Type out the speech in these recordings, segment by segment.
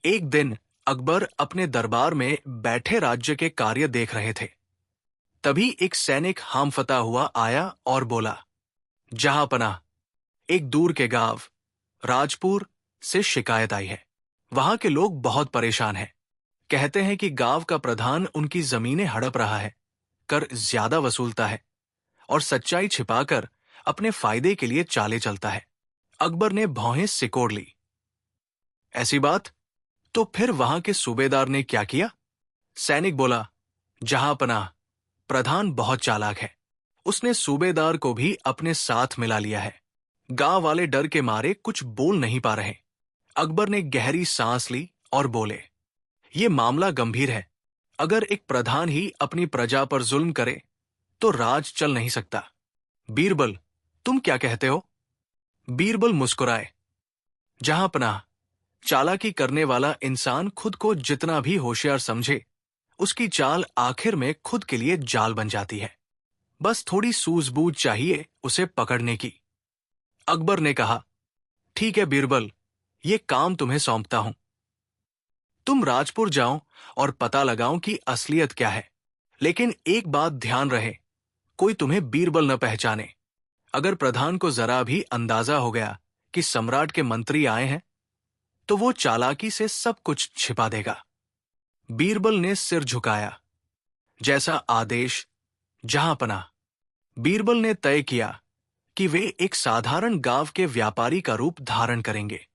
एक दिन अकबर अपने दरबार में बैठे राज्य के कार्य देख रहे थे। तभी एक सैनिक हामफता हुआ आया और बोला, जहांपनाह, एक दूर के गांव राजपुर से शिकायत आई है। वहां के लोग बहुत परेशान हैं। कहते हैं कि गांव का प्रधान उनकी जमीनें हड़प रहा है, कर ज्यादा वसूलता है और सच्चाई छिपाकर अपने फायदे के लिए चाले चलता है। अकबर ने भौहें सिकोड़ ली। ऐसी बात? तो फिर वहां के सूबेदार ने क्या किया? सैनिक बोला, जहांपनाह, प्रधान बहुत चालाक है। उसने सूबेदार को भी अपने साथ मिला लिया है। गांव वाले डर के मारे कुछ बोल नहीं पा रहे। अकबर ने गहरी सांस ली और बोले, ये मामला गंभीर है। अगर एक प्रधान ही अपनी प्रजा पर जुल्म करे तो राज चल नहीं सकता। बीरबल, तुम क्या कहते हो? बीरबल मुस्कुराए, जहांपनाह, चालाकी करने वाला इंसान खुद को जितना भी होशियार समझे, उसकी चाल आखिर में खुद के लिए जाल बन जाती है। बस थोड़ी सूझबूझ चाहिए उसे पकड़ने की। अकबर ने कहा, ठीक है बीरबल, ये काम तुम्हें सौंपता हूं। तुम राजपुर जाओ और पता लगाओ कि असलियत क्या है। लेकिन एक बात ध्यान रहे, कोई तुम्हें बीरबल न पहचाने। अगर प्रधान को जरा भी अंदाजा हो गया कि सम्राट के मंत्री आए हैं, तो वो चालाकी से सब कुछ छिपा देगा। बीरबल ने सिर झुकाया, जैसा आदेश, जहांपनाह। बीरबल ने तय किया कि वे एक साधारण गांव के व्यापारी का रूप धारण करेंगे।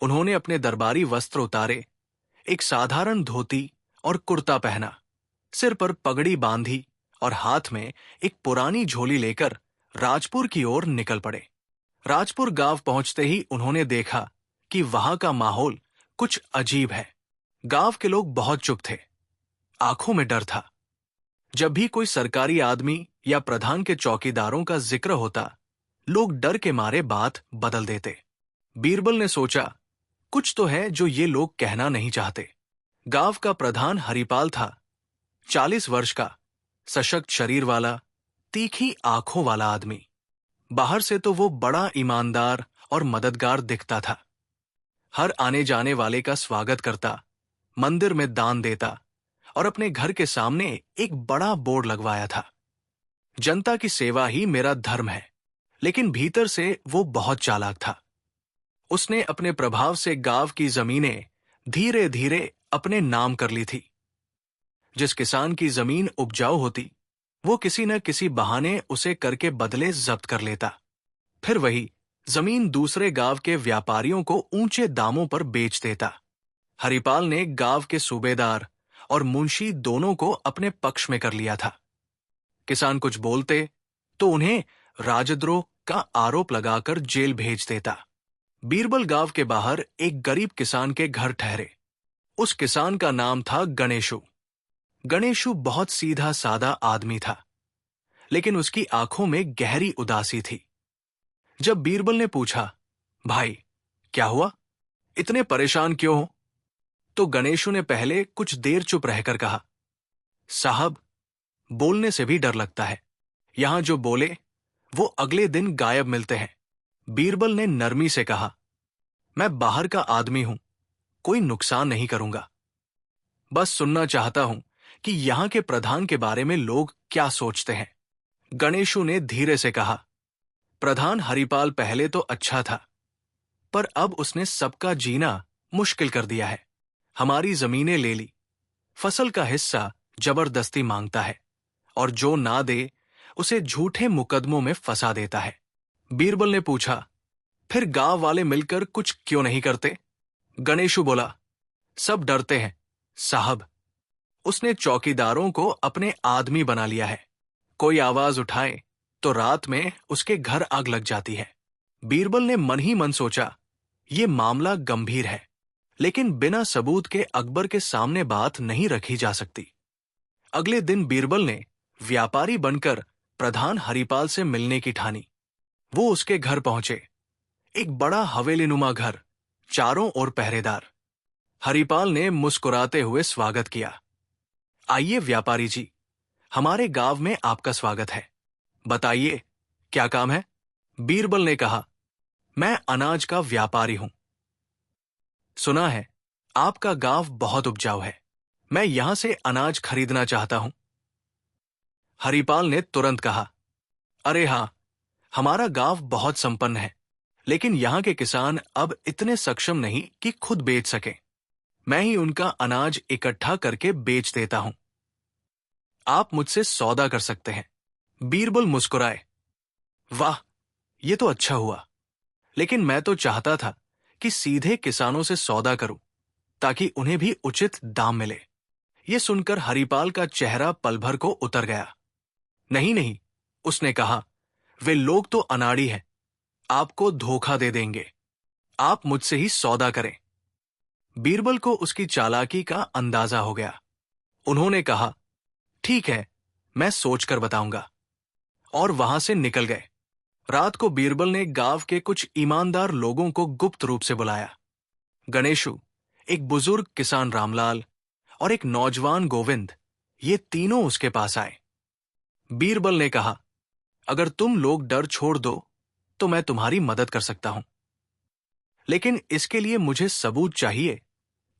उन्होंने अपने दरबारी वस्त्र उतारे, एक साधारण धोती और कुर्ता पहना, सिर पर पगड़ी बांधी और हाथ में एक पुरानी झोली लेकर राजपुर की ओर निकल पड़े। राजपुर गांव पहुंचते ही उन्होंने देखा कि वहां का माहौल कुछ अजीब है। गांव के लोग बहुत चुप थे, आंखों में डर था। जब भी कोई सरकारी आदमी या प्रधान के चौकीदारों का जिक्र होता, लोग डर के मारे बात बदल देते। बीरबल ने सोचा, कुछ तो है जो ये लोग कहना नहीं चाहते। गांव का प्रधान हरिपाल था, 40 वर्ष का, सशक्त शरीर वाला, तीखी आंखों वाला आदमी। बाहर से तो वो बड़ा ईमानदार और मददगार दिखता था। हर आने जाने वाले का स्वागत करता, मंदिर में दान देता और अपने घर के सामने एक बड़ा बोर्ड लगवाया था, जनता की सेवा ही मेरा धर्म है। लेकिन भीतर से वो बहुत चालाक था। उसने अपने प्रभाव से गांव की जमीनें धीरे धीरे अपने नाम कर ली थी। जिस किसान की जमीन उपजाऊ होती, वो किसी न किसी बहाने उसे करके बदले जब्त कर लेता। फिर वही जमीन दूसरे गांव के व्यापारियों को ऊंचे दामों पर बेच देता। हरिपाल ने गांव के सूबेदार और मुंशी दोनों को अपने पक्ष में कर लिया था। किसान कुछ बोलते तो उन्हें राजद्रोह का आरोप लगाकर जेल भेज देता। बीरबल गांव के बाहर एक गरीब किसान के घर ठहरे। उस किसान का नाम था गणेशु। गणेशु बहुत सीधा साधा आदमी था, लेकिन उसकी आंखों में गहरी उदासी थी। जब बीरबल ने पूछा, भाई क्या हुआ, इतने परेशान क्यों हो, तो गणेशु ने पहले कुछ देर चुप रहकर कहा, साहब, बोलने से भी डर लगता है। यहां जो बोले वो अगले दिन गायब मिलते हैं। बीरबल ने नरमी से कहा, मैं बाहर का आदमी हूं, कोई नुकसान नहीं करूंगा। बस सुनना चाहता हूं कि यहां के प्रधान के बारे में लोग क्या सोचते हैं। गणेशु ने धीरे से कहा, प्रधान हरिपाल पहले तो अच्छा था, पर अब उसने सबका जीना मुश्किल कर दिया है। हमारी जमीनें ले ली, फसल का हिस्सा जबरदस्ती मांगता है और जो ना दे उसे झूठे मुकदमों में फंसा देता है। बीरबल ने पूछा, फिर गांव वाले मिलकर कुछ क्यों नहीं करते? गणेशु बोला, सब डरते हैं साहब। उसने चौकीदारों को अपने आदमी बना लिया है। कोई आवाज उठाए तो रात में उसके घर आग लग जाती है। बीरबल ने मन ही मन सोचा, ये मामला गंभीर है, लेकिन बिना सबूत के अकबर के सामने बात नहीं रखी जा सकती। अगले दिन बीरबल ने व्यापारी बनकर प्रधान हरिपाल से मिलने की ठानी। वो उसके घर पहुंचे, एक बड़ा हवेलीनुमा घर, चारों ओर पहरेदार। हरिपाल ने मुस्कुराते हुए स्वागत किया। आइए व्यापारी जी, हमारे गांव में आपका स्वागत है। बताइए क्या काम है? बीरबल ने कहा, मैं अनाज का व्यापारी हूं। सुना है आपका गांव बहुत उपजाऊ है, मैं यहां से अनाज खरीदना चाहता हूं। हरिपाल ने तुरंत कहा, अरे हां, हमारा गांव बहुत संपन्न है, लेकिन यहाँ के किसान अब इतने सक्षम नहीं कि खुद बेच सकें। मैं ही उनका अनाज इकट्ठा करके बेच देता हूं। आप मुझसे सौदा कर सकते हैं। बीरबल मुस्कुराए, वाह, ये तो अच्छा हुआ, लेकिन मैं तो चाहता था कि सीधे किसानों से सौदा करूं, ताकि उन्हें भी उचित दाम मिले। ये सुनकर हरिपाल का चेहरा पल भर को उतर गया। नहीं नहीं, उसने कहा, वे लोग तो अनाड़ी हैं, आपको धोखा दे देंगे। आप मुझसे ही सौदा करें। बीरबल को उसकी चालाकी का अंदाजा हो गया। उन्होंने कहा, ठीक है, मैं सोचकर बताऊंगा, और वहां से निकल गए। रात को बीरबल ने गांव के कुछ ईमानदार लोगों को गुप्त रूप से बुलाया। गणेशु, एक बुजुर्ग किसान रामलाल और एक नौजवान गोविंद, ये तीनों उसके पास आए। बीरबल ने कहा, अगर तुम लोग डर छोड़ दो तो मैं तुम्हारी मदद कर सकता हूं, लेकिन इसके लिए मुझे सबूत चाहिए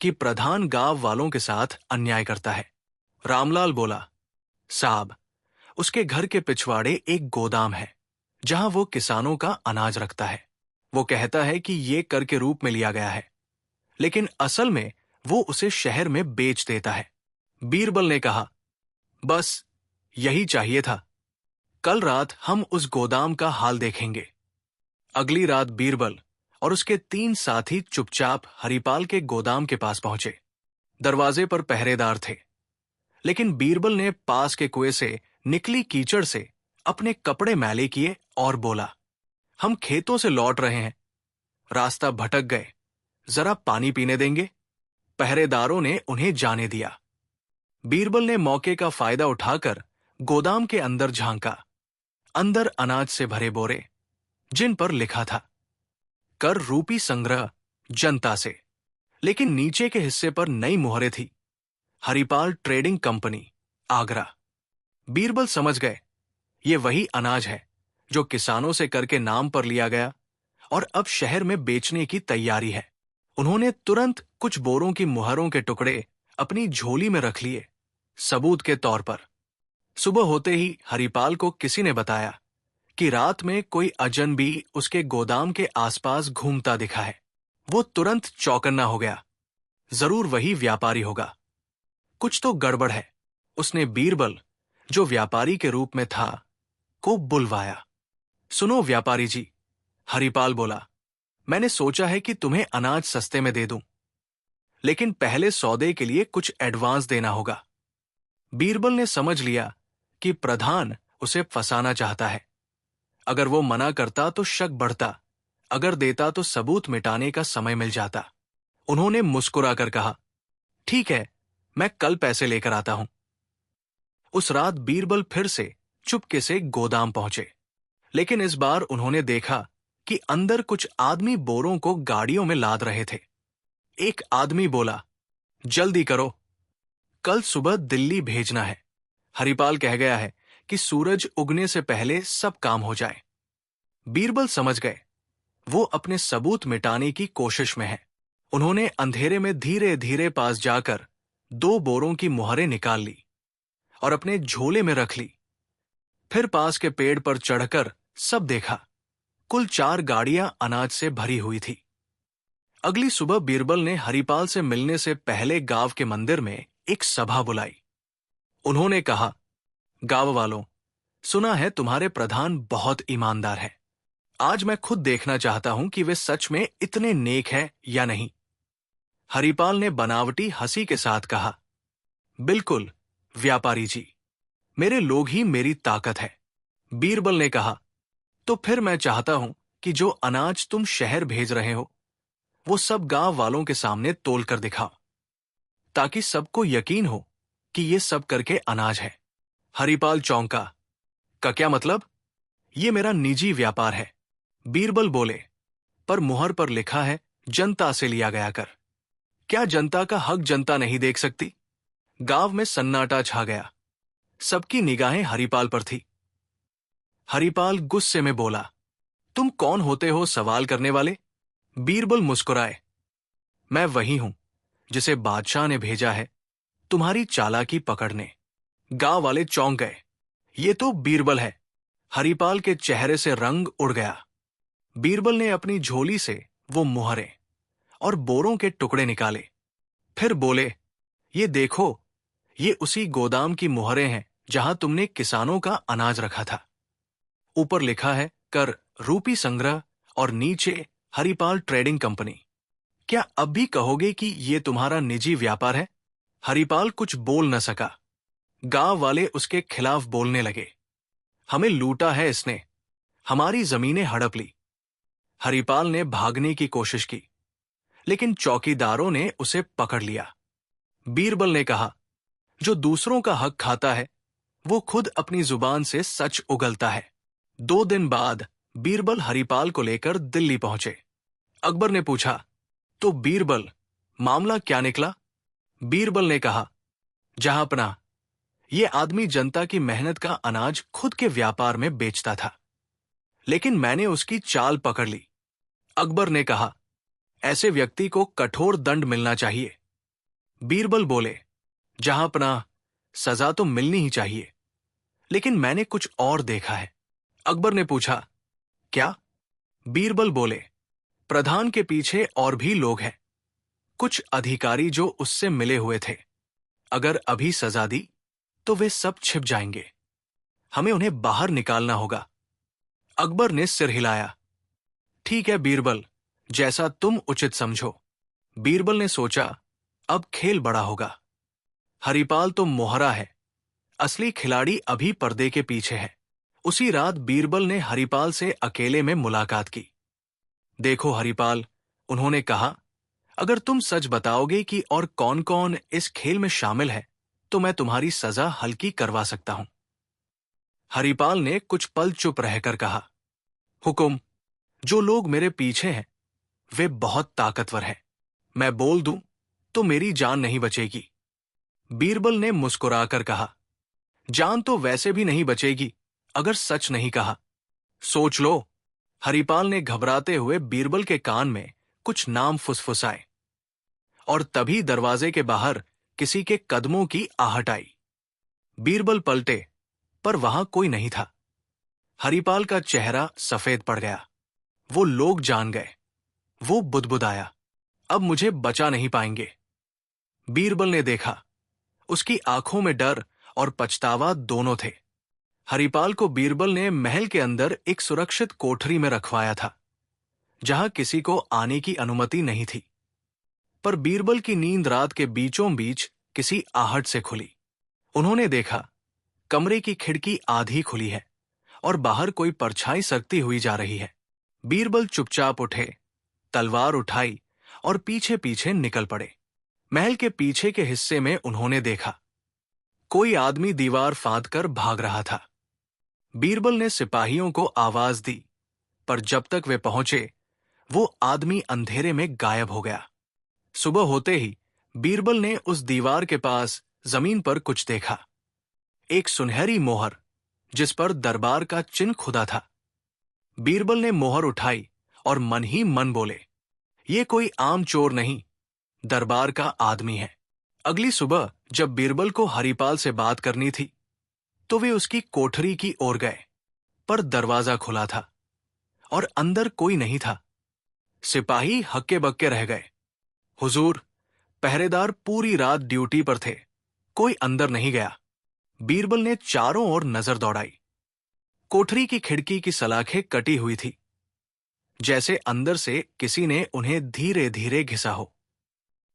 कि प्रधान गांव वालों के साथ अन्याय करता है। रामलाल बोला, साहब, उसके घर के पिछवाड़े एक गोदाम है जहां वो किसानों का अनाज रखता है। वो कहता है कि ये कर के रूप में लिया गया है, लेकिन असल में वो उसे शहर में बेच देता है। बीरबल ने कहा, बस यही चाहिए था। कल रात हम उस गोदाम का हाल देखेंगे। अगली रात बीरबल और उसके 3 साथी चुपचाप हरिपाल के गोदाम के पास पहुंचे। दरवाजे पर पहरेदार थे, लेकिन बीरबल ने पास के कुएं से निकली कीचड़ से अपने कपड़े मैले किए और बोला, हम खेतों से लौट रहे हैं, रास्ता भटक गए, जरा पानी पीने देंगे? पहरेदारों ने उन्हें जाने दिया। बीरबल ने मौके का फायदा उठाकर गोदाम के अंदर झांका। अंदर अनाज से भरे बोरे, जिन पर लिखा था, कर रूपी संग्रह जनता से, लेकिन नीचे के हिस्से पर नई मुहरें थी, हरिपाल ट्रेडिंग कंपनी, आगरा। बीरबल समझ गए, ये वही अनाज है जो किसानों से कर के नाम पर लिया गया और अब शहर में बेचने की तैयारी है। उन्होंने तुरंत कुछ बोरों की मुहरों के टुकड़े अपनी झोली में रख लिए, सबूत के तौर पर। सुबह होते ही हरिपाल को किसी ने बताया कि रात में कोई अजनबी उसके गोदाम के आसपास घूमता दिखा है। वो तुरंत चौकन्ना हो गया, जरूर वही व्यापारी होगा। कुछ तो गड़बड़ है। उसने बीरबल, जो व्यापारी के रूप में था, को बुलवाया। सुनो व्यापारी जी, हरिपाल बोला, मैंने सोचा है कि तुम्हें अनाज सस्ते में दे दूं, लेकिन पहले सौदे के लिए कुछ एडवांस देना होगा। बीरबल ने समझ लिया कि प्रधान उसे फंसाना चाहता है। अगर वो मना करता तो शक बढ़ता, अगर देता तो सबूत मिटाने का समय मिल जाता। उन्होंने मुस्कुराकर कहा, ठीक है, मैं कल पैसे लेकर आता हूं। उस रात बीरबल फिर से चुपके से गोदाम पहुंचे, लेकिन इस बार उन्होंने देखा कि अंदर कुछ आदमी बोरों को गाड़ियों में लाद रहे थे। एक आदमी बोला, जल्दी करो, कल सुबह दिल्ली भेजना है। हरिपाल कह गया है कि सूरज उगने से पहले सब काम हो जाए। बीरबल समझ गए, वो अपने सबूत मिटाने की कोशिश में है। उन्होंने अंधेरे में धीरे धीरे पास जाकर 2 बोरों की मुहरें निकाल ली और अपने झोले में रख ली। फिर पास के पेड़ पर चढ़कर सब देखा। कुल 4 गाड़ियां अनाज से भरी हुई थी। अगली सुबह बीरबल ने हरिपाल से मिलने से पहले गांव के मंदिर में एक सभा बुलाई। उन्होंने कहा, गांव वालों, सुना है तुम्हारे प्रधान बहुत ईमानदार है। आज मैं खुद देखना चाहता हूं कि वे सच में इतने नेक हैं या नहीं। हरिपाल ने बनावटी हंसी के साथ कहा, बिल्कुल व्यापारी जी, मेरे लोग ही मेरी ताकत है। बीरबल ने कहा, तो फिर मैं चाहता हूं कि जो अनाज तुम शहर भेज रहे हो, वो सब गांव वालों के सामने तोल कर दिखाओ, ताकि सबको यकीन हो कि ये सब करके अनाज है। हरिपाल चौंका, का क्या मतलब? ये मेरा निजी व्यापार है। बीरबल बोले, पर मुहर पर लिखा है जनता से लिया गया कर। क्या जनता का हक जनता नहीं देख सकती? गांव में सन्नाटा छा गया। सबकी निगाहें हरिपाल पर थी। हरिपाल गुस्से में बोला, तुम कौन होते हो सवाल करने वाले? बीरबल मुस्कुराए, मैं वही हूं जिसे बादशाह ने भेजा है तुम्हारी चालाकी पकड़ने। गांव वाले चौंक गए। ये तो बीरबल है। हरिपाल के चेहरे से रंग उड़ गया। बीरबल ने अपनी झोली से वो मुहरें और बोरों के टुकड़े निकाले। फिर बोले, ये देखो, ये उसी गोदाम की मुहरें हैं जहां तुमने किसानों का अनाज रखा था। ऊपर लिखा है कर रूपी संग्रह और नीचे हरिपाल ट्रेडिंग कंपनी। क्या अब भी कहोगे कि ये तुम्हारा निजी व्यापार है? हरिपाल कुछ बोल न सका। गांव वाले उसके खिलाफ बोलने लगे। हमें लूटा है इसने, हमारी जमीनें हड़प ली। हरिपाल ने भागने की कोशिश की, लेकिन चौकीदारों ने उसे पकड़ लिया। बीरबल ने कहा, जो दूसरों का हक खाता है वो खुद अपनी जुबान से सच उगलता है। 2 दिन बाद बीरबल हरिपाल को लेकर दिल्ली पहुंचे। अकबर ने पूछा, तो बीरबल, मामला क्या निकला? बीरबल ने कहा, जहांपनाह, ये आदमी जनता की मेहनत का अनाज खुद के व्यापार में बेचता था, लेकिन मैंने उसकी चाल पकड़ ली। अकबर ने कहा, ऐसे व्यक्ति को कठोर दंड मिलना चाहिए। बीरबल बोले, जहांपनाह, सजा तो मिलनी ही चाहिए, लेकिन मैंने कुछ और देखा है। अकबर ने पूछा, क्या? बीरबल बोले, प्रधान के पीछे और भी लोग हैं, कुछ अधिकारी जो उससे मिले हुए थे। अगर अभी सजा दी तो वे सब छिप जाएंगे। हमें उन्हें बाहर निकालना होगा। अकबर ने सिर हिलाया। ठीक है बीरबल, जैसा तुम उचित समझो। बीरबल ने सोचा, अब खेल बड़ा होगा। हरिपाल तो मोहरा है, असली खिलाड़ी अभी पर्दे के पीछे है। उसी रात बीरबल ने हरिपाल से अकेले में मुलाकात की। देखो हरिपाल, उन्होंने कहा, अगर तुम सच बताओगे कि और कौन कौन इस खेल में शामिल है तो मैं तुम्हारी सजा हल्की करवा सकता हूं। हरिपाल ने कुछ पल चुप रहकर कहा, हुकुम, जो लोग मेरे पीछे हैं वे बहुत ताकतवर हैं। मैं बोल दूं तो मेरी जान नहीं बचेगी। बीरबल ने मुस्कुराकर कहा, जान तो वैसे भी नहीं बचेगी अगर सच नहीं कहा। सोच लो। हरिपाल ने घबराते हुए बीरबल के कान में कुछ नाम फुसफुसाए, और तभी दरवाजे के बाहर किसी के कदमों की आहट आई। बीरबल पलटे, पर वहां कोई नहीं था। हरिपाल का चेहरा सफेद पड़ गया। वो लोग जान गए। वो बुदबुदाया, अब मुझे बचा नहीं पाएंगे। बीरबल ने देखा, उसकी आंखों में डर और पछतावा दोनों थे। हरिपाल को बीरबल ने महल के अंदर एक सुरक्षित कोठरी में रखवाया था, जहां किसी को आने की अनुमति नहीं थी। पर बीरबल की नींद रात के बीचों बीच किसी आहट से खुली। उन्होंने देखा, कमरे की खिड़की आधी खुली है और बाहर कोई परछाई सरकती हुई जा रही है। बीरबल चुपचाप उठे, तलवार उठाई और पीछे पीछे निकल पड़े। महल के पीछे के हिस्से में उन्होंने देखा, कोई आदमी दीवार फांदकर भाग रहा था। बीरबल ने सिपाहियों को आवाज दी, पर जब तक वे पहुंचे वो आदमी अंधेरे में गायब हो गया। सुबह होते ही बीरबल ने उस दीवार के पास जमीन पर कुछ देखा, एक सुनहरी मोहर जिस पर दरबार का चिन्ह खुदा था। बीरबल ने मोहर उठाई और मन ही मन बोले, ये कोई आम चोर नहीं, दरबार का आदमी है। अगली सुबह जब बीरबल को हरिपाल से बात करनी थी तो वे उसकी कोठरी की ओर गए, पर दरवाजा खुला था और अंदर कोई नहीं था। सिपाही हक्के बक्के रह गए। हुजूर, पहरेदार पूरी रात ड्यूटी पर थे, कोई अंदर नहीं गया। बीरबल ने चारों ओर नजर दौड़ाई। कोठरी की खिड़की की सलाखें कटी हुई थी, जैसे अंदर से किसी ने उन्हें धीरे धीरे घिसा हो।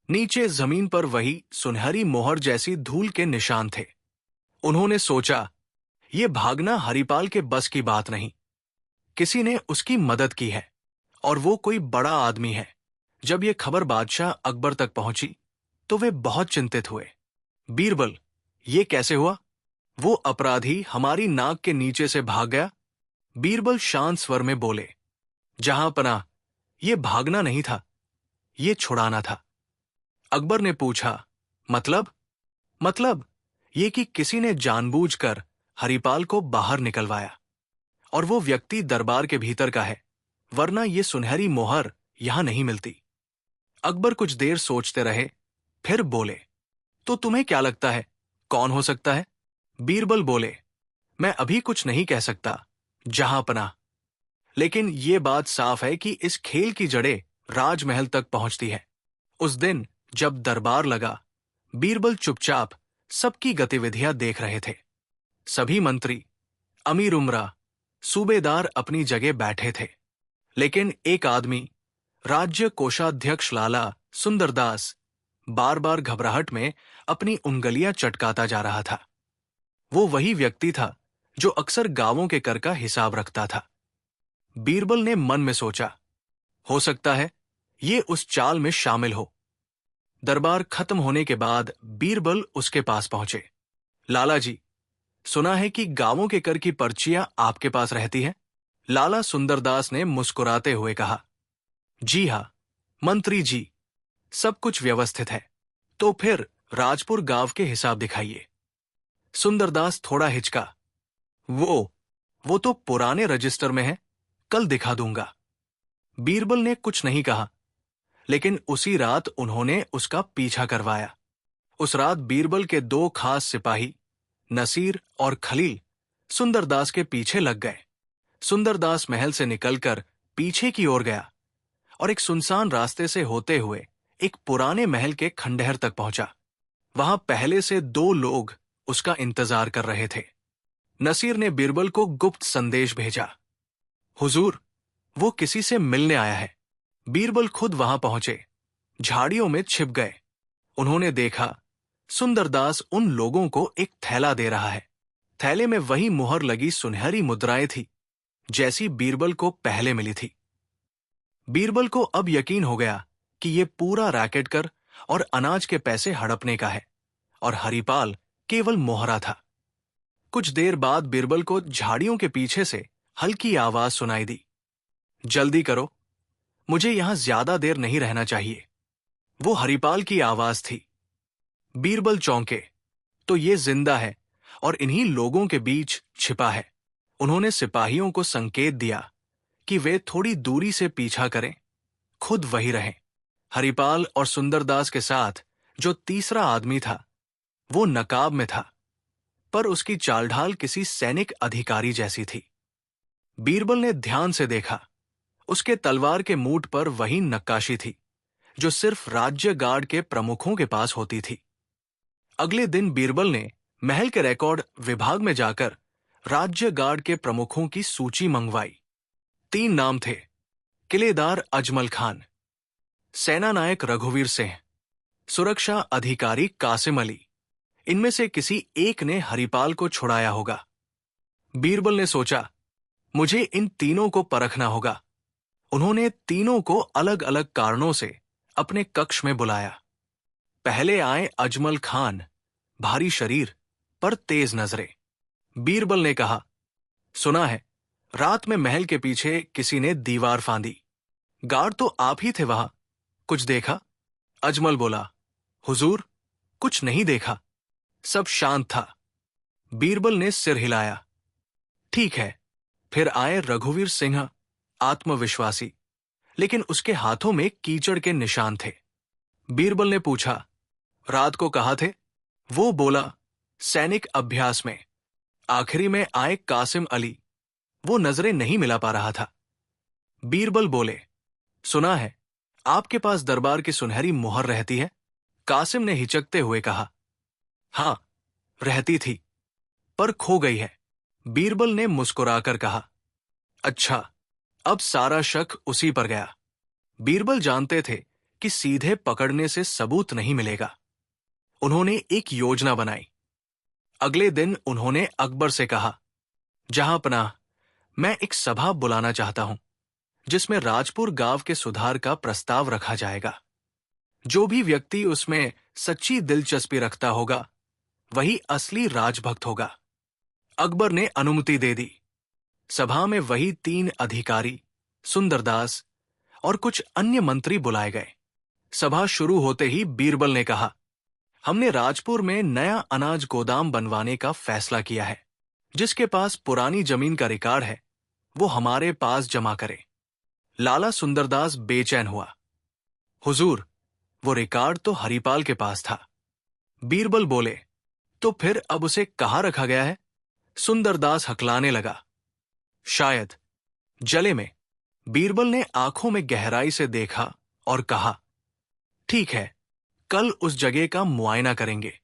नीचे जमीन पर वही सुनहरी मोहर जैसी धूल के निशान थे। उन्होंने सोचा, ये भागना हरिपाल के बस की बात नहीं, किसी ने उसकी मदद की है और वो कोई बड़ा आदमी है। जब ये खबर बादशाह अकबर तक पहुंची तो वे बहुत चिंतित हुए। बीरबल, ये कैसे हुआ? वो अपराधी हमारी नाक के नीचे से भाग गया। बीरबल शांत स्वर में बोले, जहांपनाह, ये भागना नहीं था, ये छुड़ाना था। अकबर ने पूछा, मतलब ये कि किसी ने जानबूझकर हरिपाल को बाहर निकलवाया और वो व्यक्ति दरबार के भीतर का है, वरना ये सुनहरी मोहर यहां नहीं मिलती। अकबर कुछ देर सोचते रहे, फिर बोले, तो तुम्हें क्या लगता है कौन हो सकता है? बीरबल बोले, मैं अभी कुछ नहीं कह सकता, जहांपनाह। लेकिन ये बात साफ है कि इस खेल की जड़ें राजमहल तक पहुंचती है। उस दिन जब दरबार लगा, बीरबल चुपचाप सबकी गतिविधियां देख रहे थे। सभी मंत्री, अमीर उमरा, सूबेदार अपनी जगह बैठे थे। लेकिन एक आदमी, राज्य कोषाध्यक्ष लाला सुंदरदास, बार बार घबराहट में अपनी उंगलियां चटकाता जा रहा था। वो वही व्यक्ति था जो अक्सर गांवों के कर का हिसाब रखता था। बीरबल ने मन में सोचा, हो सकता है ये उस चाल में शामिल हो। दरबार खत्म होने के बाद बीरबल उसके पास पहुंचे। लाला जी, सुना है कि गांवों के कर की पर्चियां आपके पास रहती हैं? लाला सुंदरदास ने मुस्कुराते हुए कहा। जी हां, मंत्री जी, सब कुछ व्यवस्थित है। तो फिर राजपुर गांव के हिसाब दिखाइए। सुंदरदास थोड़ा हिचका। वो तो पुराने रजिस्टर में है, कल दिखा दूंगा। बीरबल ने कुछ नहीं कहा, लेकिन उसी रात उन्होंने उसका पीछा करवाया। उस रात बीरबल के दो खास सिपाही, नसीर और खलील, सुंदरदास के पीछे लग गए। सुंदरदास महल से निकलकर पीछे की ओर गया और एक सुनसान रास्ते से होते हुए एक पुराने महल के खंडहर तक पहुंचा। वहां पहले से दो लोग उसका इंतजार कर रहे थे। नसीर ने बीरबल को गुप्त संदेश भेजा, हुजूर, वो किसी से मिलने आया है। बीरबल खुद वहां पहुंचे, झाड़ियों में छिप गए। उन्होंने देखा, सुंदरदास उन लोगों को एक थैला दे रहा है। थैले में वही मुहर लगी सुनहरी मुद्राएं थी, जैसी बीरबल को पहले मिली थी। बीरबल को अब यकीन हो गया कि ये पूरा रैकेट कर और अनाज के पैसे हड़पने का है, और हरिपाल केवल मोहरा था। कुछ देर बाद बीरबल को झाड़ियों के पीछे से हल्की आवाज सुनाई दी, जल्दी करो, मुझे यहां ज्यादा देर नहीं रहना चाहिए। वो हरिपाल की आवाज थी। बीरबल चौंके, तो ये जिंदा है और इन्हीं लोगों के बीच छिपा है। उन्होंने सिपाहियों को संकेत दिया कि वे थोड़ी दूरी से पीछा करें, खुद वही रहें। हरिपाल और सुंदरदास के साथ जो तीसरा आदमी था, वो नकाब में था, पर उसकी चालढाल किसी सैनिक अधिकारी जैसी थी। बीरबल ने ध्यान से देखा। उसके तलवार के मूठ पर वही नक्काशी थी जो सिर्फ राज्य गार्ड के प्रमुखों के पास होती थी। अगले दिन बीरबल ने महल के रिकॉर्ड विभाग में जाकर राज्य गार्ड के प्रमुखों की सूची मंगवाई। 3 नाम थे, किलेदार अजमल खान, सेना नायक रघुवीर सिंह, सुरक्षा अधिकारी कासिम अली। इनमें से किसी एक ने हरिपाल को छुड़ाया होगा। बीरबल ने सोचा, मुझे इन तीनों को परखना होगा। उन्होंने तीनों को अलग अलग कारणों से अपने कक्ष में बुलाया। पहले आए अजमल खान, भारी शरीर पर तेज नजरें। बीरबल ने कहा, सुना है रात में महल के पीछे किसी ने दीवार फांदी। गार्ड तो आप ही थे वहां, कुछ देखा? अजमल बोला, हुजूर, कुछ नहीं देखा, सब शांत था। बीरबल ने सिर हिलाया। ठीक है। फिर आए रघुवीर सिंह, आत्मविश्वासी, लेकिन उसके हाथों में कीचड़ के निशान थे। बीरबल ने पूछा, रात को कहाँ थे? वो बोला, सैनिक अभ्यास में। आखिरी में आए कासिम अली, वो नजरें नहीं मिला पा रहा था। बीरबल बोले, सुना है आपके पास दरबार की सुनहरी मुहर रहती है? कासिम ने हिचकते हुए कहा, हां, रहती थी, पर खो गई है। बीरबल ने मुस्कुराकर कहा, अच्छा, अब सारा शक उसी पर गया। बीरबल जानते थे कि सीधे पकड़ने से सबूत नहीं मिलेगा। उन्होंने एक योजना बनाई। अगले दिन उन्होंने अकबर से कहा, जहांपनाह, मैं एक सभा बुलाना चाहता हूं, जिसमें राजपुर गांव के सुधार का प्रस्ताव रखा जाएगा। जो भी व्यक्ति उसमें सच्ची दिलचस्पी रखता होगा, वही असली राजभक्त होगा। अकबर ने अनुमति दे दी। सभा में वही 3 अधिकारी, सुंदरदास और कुछ अन्य मंत्री बुलाए गए। सभा शुरू होते ही बीरबल ने कहा, हमने राजपुर में नया अनाज गोदाम बनवाने का फैसला किया है। जिसके पास पुरानी जमीन का रिकॉर्ड है, वो हमारे पास जमा करे। लाला सुंदरदास बेचैन हुआ। हुजूर, वो रिकॉर्ड तो हरिपाल के पास था। बीरबल बोले, तो फिर अब उसे कहाँ रखा गया है? सुंदरदास हकलाने लगा, शायद जले में। बीरबल ने आंखों में गहराई से देखा और कहा, ठीक है, कल उस जगह का मुआयना करेंगे।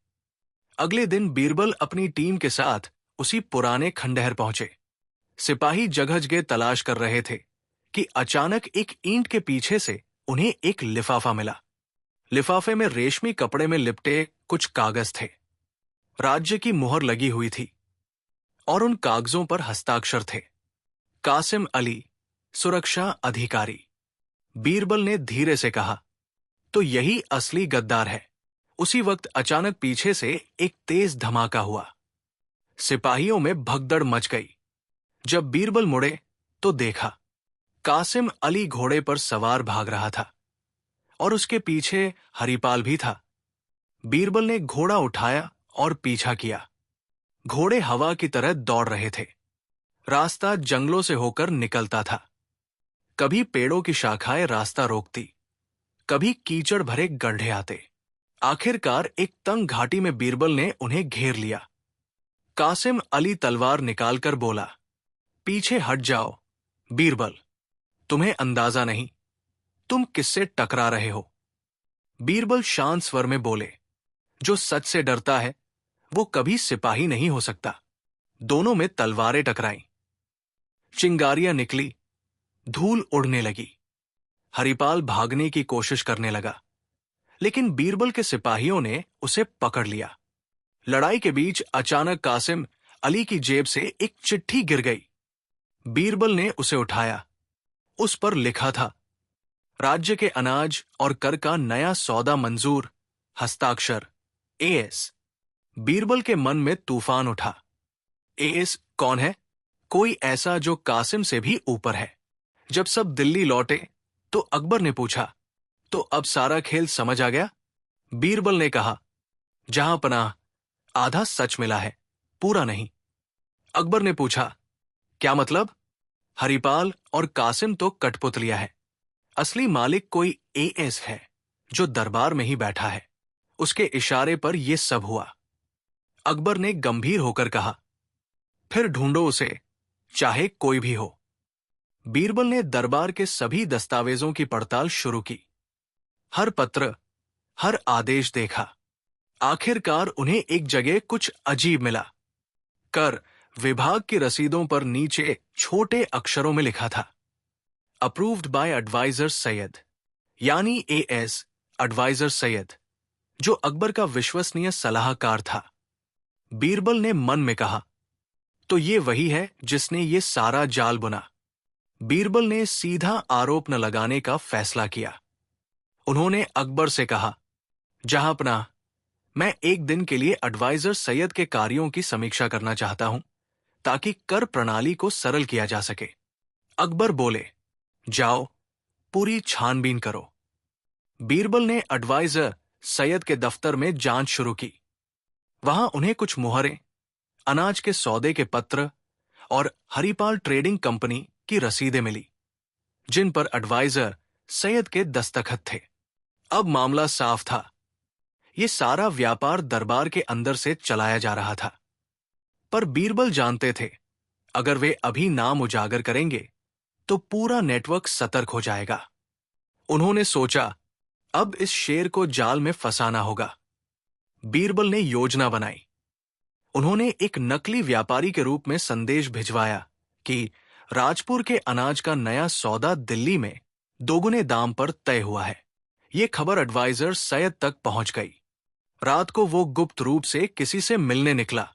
अगले दिन बीरबल अपनी टीम के साथ उसी पुराने खंडहर पहुंचे। सिपाही जगह जगह तलाश कर रहे थे कि अचानक एक ईंट के पीछे से उन्हें एक लिफाफा मिला। लिफाफे में रेशमी कपड़े में लिपटे कुछ कागज थे। राज्य की मुहर लगी हुई थी और उन कागजों पर हस्ताक्षर थे, कासिम अली, सुरक्षा अधिकारी। बीरबल ने धीरे से कहा, तो यही असली गद्दार है। उसी वक्त अचानक पीछे से एक तेज धमाका हुआ। सिपाहियों में भगदड़ मच गई। जब बीरबल मुड़े तो देखा कासिम अली घोड़े पर सवार भाग रहा था और उसके पीछे हरिपाल भी था। बीरबल ने घोड़ा उठाया और पीछा किया। घोड़े हवा की तरह दौड़ रहे थे। रास्ता जंगलों से होकर निकलता था। कभी पेड़ों की शाखाएं रास्ता रोकती, कभी कीचड़ भरे गड्ढे आते। आखिरकार एक तंग घाटी में बीरबल ने उन्हें घेर लिया। कासिम अली तलवार निकालकर बोला, पीछे हट जाओ बीरबल, तुम्हें अंदाजा नहीं तुम किससे टकरा रहे हो। बीरबल शांत स्वर में बोले, जो सच से डरता है वो कभी सिपाही नहीं हो सकता। दोनों में तलवारें टकराईं। चिंगारियां निकली, धूल उड़ने लगी। हरिपाल भागने की कोशिश करने लगा, लेकिन बीरबल के सिपाहियों ने उसे पकड़ लिया। लड़ाई के बीच अचानक कासिम अली की जेब से एक चिट्ठी गिर गई। बीरबल ने उसे उठाया। उस पर लिखा था, राज्य के अनाज और कर का नया सौदा मंजूर, हस्ताक्षर एएस। बीरबल के मन में तूफान उठा। एएस कौन है? कोई ऐसा जो कासिम से भी ऊपर है। जब सब दिल्ली लौटे तो अकबर ने पूछा, तो अब सारा खेल समझ आ गया? बीरबल ने कहा, जहां पनाह, आधा सच मिला है, पूरा नहीं। अकबर ने पूछा, क्या मतलब? हरिपाल और कासिम तो कठपुतलिया है। असली मालिक कोई एएस है जो दरबार में ही बैठा है। उसके इशारे पर यह सब हुआ। अकबर ने गंभीर होकर कहा, फिर ढूंढो उसे, चाहे कोई भी हो। बीरबल ने दरबार के सभी दस्तावेजों की पड़ताल शुरू की। हर पत्र, हर आदेश देखा। आखिरकार उन्हें एक जगह कुछ अजीब मिला। कर विभाग की रसीदों पर नीचे छोटे अक्षरों में लिखा था, अप्रूव्ड बाय एडवाइजर सैयद, यानी एएस एडवाइजर सैयद, जो अकबर का विश्वसनीय सलाहकार था। बीरबल ने मन में कहा, तो ये वही है जिसने ये सारा जाल बुना। बीरबल ने सीधा आरोप न लगाने का फैसला किया। उन्होंने अकबर से कहा, जहांपनाह, मैं एक दिन के लिए एडवाइजर सैयद के कार्यों की समीक्षा करना चाहता हूं ताकि कर प्रणाली को सरल किया जा सके। अकबर बोले, जाओ, पूरी छानबीन करो। बीरबल ने एडवाइजर सैयद के दफ्तर में जांच शुरू की। वहां उन्हें कुछ मुहरें, अनाज के सौदे के पत्र और हरिपाल ट्रेडिंग कंपनी की रसीदें मिली, जिन पर एडवाइजर सैयद के दस्तखत थे। अब मामला साफ था। ये सारा व्यापार दरबार के अंदर से चलाया जा रहा था। पर बीरबल जानते थे, अगर वे अभी नाम उजागर करेंगे तो पूरा नेटवर्क सतर्क हो जाएगा। उन्होंने सोचा, अब इस शेर को जाल में फंसाना होगा। बीरबल ने योजना बनाई। उन्होंने एक नकली व्यापारी के रूप में संदेश भिजवाया कि राजपुर के अनाज का नया सौदा दिल्ली में दोगुने दाम पर तय हुआ है। ये खबर एडवाइजर सैयद तक पहुंच गई। रात को वो गुप्त रूप से किसी से मिलने निकला।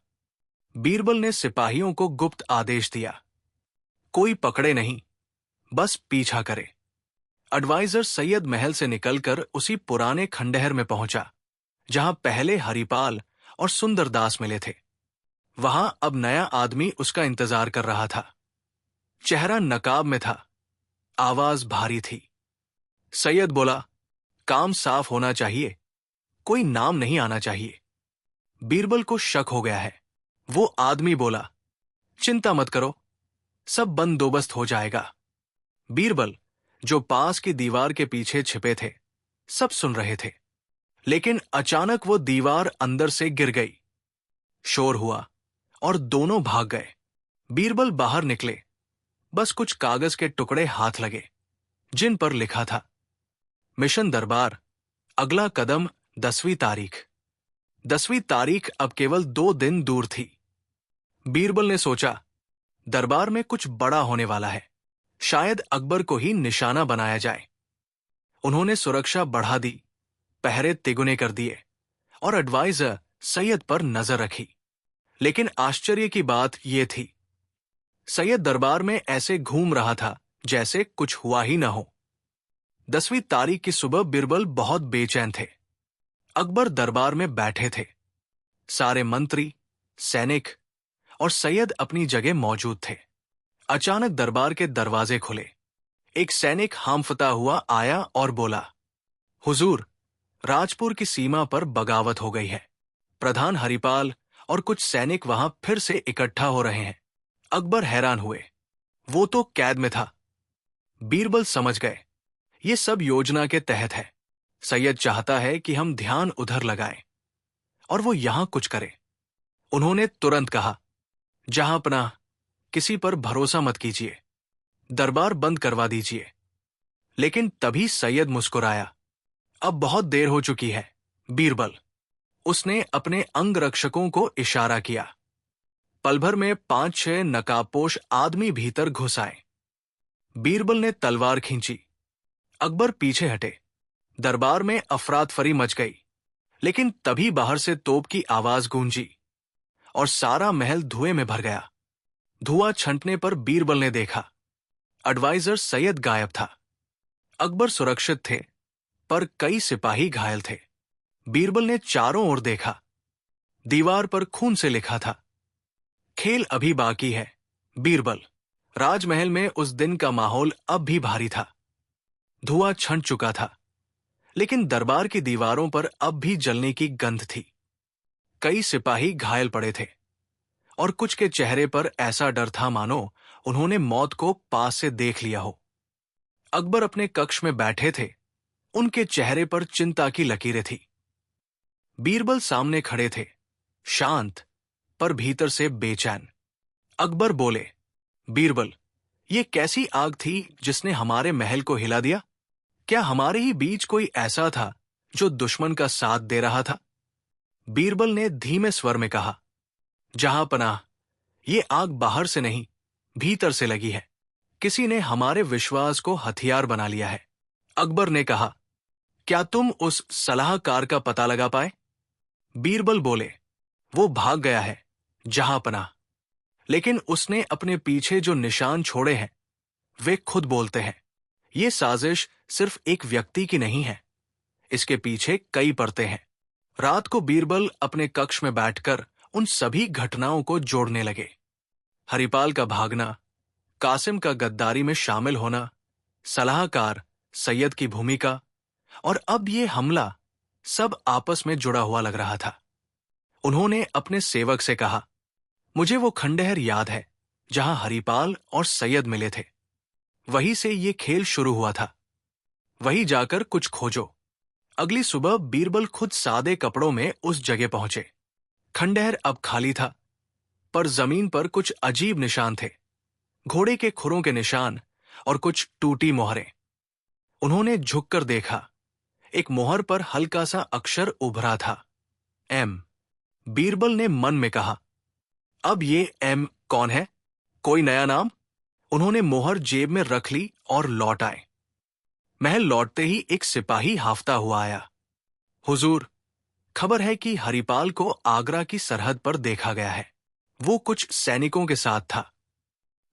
बीरबल ने सिपाहियों को गुप्त आदेश दिया, कोई पकड़े नहीं, बस पीछा करे। एडवाइजर सैयद महल से निकलकर उसी पुराने खंडहर में पहुंचा जहां पहले हरिपाल और सुंदरदास मिले थे। वहां अब नया आदमी उसका इंतजार कर रहा था। चेहरा नकाब में था, आवाज भारी थी। सैयद बोला, काम साफ होना चाहिए, कोई नाम नहीं आना चाहिए। बीरबल को शक हो गया है। वो आदमी बोला, चिंता मत करो, सब बंदोबस्त हो जाएगा। बीरबल, जो पास की दीवार के पीछे छिपे थे, सब सुन रहे थे। लेकिन अचानक वो दीवार अंदर से गिर गई। शोर हुआ और दोनों भाग गए। बीरबल बाहर निकले, बस कुछ कागज के टुकड़े हाथ लगे जिन पर लिखा था, मिशन दरबार, अगला कदम 10वीं तारीख। 10वीं तारीख अब केवल 2 दिन दूर थी। बीरबल ने सोचा, दरबार में कुछ बड़ा होने वाला है, शायद अकबर को ही निशाना बनाया जाए। उन्होंने सुरक्षा बढ़ा दी, पहरे तिगुने कर दिए और एडवाइजर सैयद पर नजर रखी। लेकिन आश्चर्य की बात यह थी, सैयद दरबार में ऐसे घूम रहा था जैसे कुछ हुआ ही न हो। 10वीं तारीख की सुबह बीरबल बहुत बेचैन थे। अकबर दरबार में बैठे थे। सारे मंत्री, सैनिक और सैयद अपनी जगह मौजूद थे। अचानक दरबार के दरवाजे खुले। एक सैनिक हांफता हुआ आया और बोला, हुजूर, राजपुर की सीमा पर बगावत हो गई है। प्रधान हरिपाल और कुछ सैनिक वहां फिर से इकट्ठा हो रहे हैं। अकबर हैरान हुए, वो तो कैद में था। बीरबल समझ गए, ये सब योजना के तहत है। सैयद चाहता है कि हम ध्यान उधर लगाएं और वो यहां कुछ करे। उन्होंने तुरंत कहा, जहांपनाह, किसी पर भरोसा मत कीजिए, दरबार बंद करवा दीजिए। लेकिन तभी सैयद मुस्कुराया, अब बहुत देर हो चुकी है बीरबल। उसने अपने अंगरक्षकों को इशारा किया। पल भर में 5-6 नकाबपोश आदमी भीतर घुस आए। बीरबल ने तलवार खींची। अकबर पीछे हटे। दरबार में अफरातफरी मच गई। लेकिन तभी बाहर से तोप की आवाज गूंजी और सारा महल धुएं में भर गया। धुआं छंटने पर बीरबल ने देखा, एडवाइजर सैयद गायब था। अकबर सुरक्षित थे, पर कई सिपाही घायल थे। बीरबल ने चारों ओर देखा। दीवार पर खून से लिखा था, खेल अभी बाकी है बीरबल। राजमहल में उस दिन का माहौल अब भी भारी था। धुआं छंट चुका था, लेकिन दरबार की दीवारों पर अब भी जलने की गंध थी। कई सिपाही घायल पड़े थे और कुछ के चेहरे पर ऐसा डर था मानो उन्होंने मौत को पास से देख लिया हो। अकबर अपने कक्ष में बैठे थे। उनके चेहरे पर चिंता की लकीरें थी। बीरबल सामने खड़े थे, शांत पर भीतर से बेचैन। अकबर बोले, बीरबल, ये कैसी आग थी जिसने हमारे महल को हिला दिया? क्या हमारे ही बीच कोई ऐसा था जो दुश्मन का साथ दे रहा था? बीरबल ने धीमे स्वर में कहा, जहांपनाह, ये आग बाहर से नहीं, भीतर से लगी है। किसी ने हमारे विश्वास को हथियार बना लिया है। अकबर ने कहा, क्या तुम उस सलाहकार का पता लगा पाए? बीरबल बोले, वो भाग गया है जहांपनाह, लेकिन उसने अपने पीछे जो निशान छोड़े हैं वे खुद बोलते हैं। ये साजिश सिर्फ एक व्यक्ति की नहीं है, इसके पीछे कई परतें हैं। रात को बीरबल अपने कक्ष में बैठकर उन सभी घटनाओं को जोड़ने लगे। हरिपाल का भागना, कासिम का गद्दारी में शामिल होना, सलाहकार सैयद की भूमिका और अब ये हमला, सब आपस में जुड़ा हुआ लग रहा था। उन्होंने अपने सेवक से कहा, मुझे वो खंडहर याद है जहां हरिपाल और सैयद मिले थे। वहीं से ये खेल शुरू हुआ था। वहीं जाकर कुछ खोजो। अगली सुबह बीरबल खुद सादे कपड़ों में उस जगह पहुंचे। खंडहर अब खाली था, पर जमीन पर कुछ अजीब निशान थे, घोड़े के खुरों के निशान और कुछ टूटी मोहरें। उन्होंने झुककर देखा। एक मोहर पर हल्का सा अक्षर उभरा था, एम। बीरबल ने मन में कहा, अब ये एम कौन है? कोई नया नाम? उन्होंने मोहर जेब में रख ली और लौट आए। महल लौटते ही एक सिपाही हाफता हुआ आया, हुजूर, खबर है कि हरिपाल को आगरा की सरहद पर देखा गया है। वो कुछ सैनिकों के साथ था।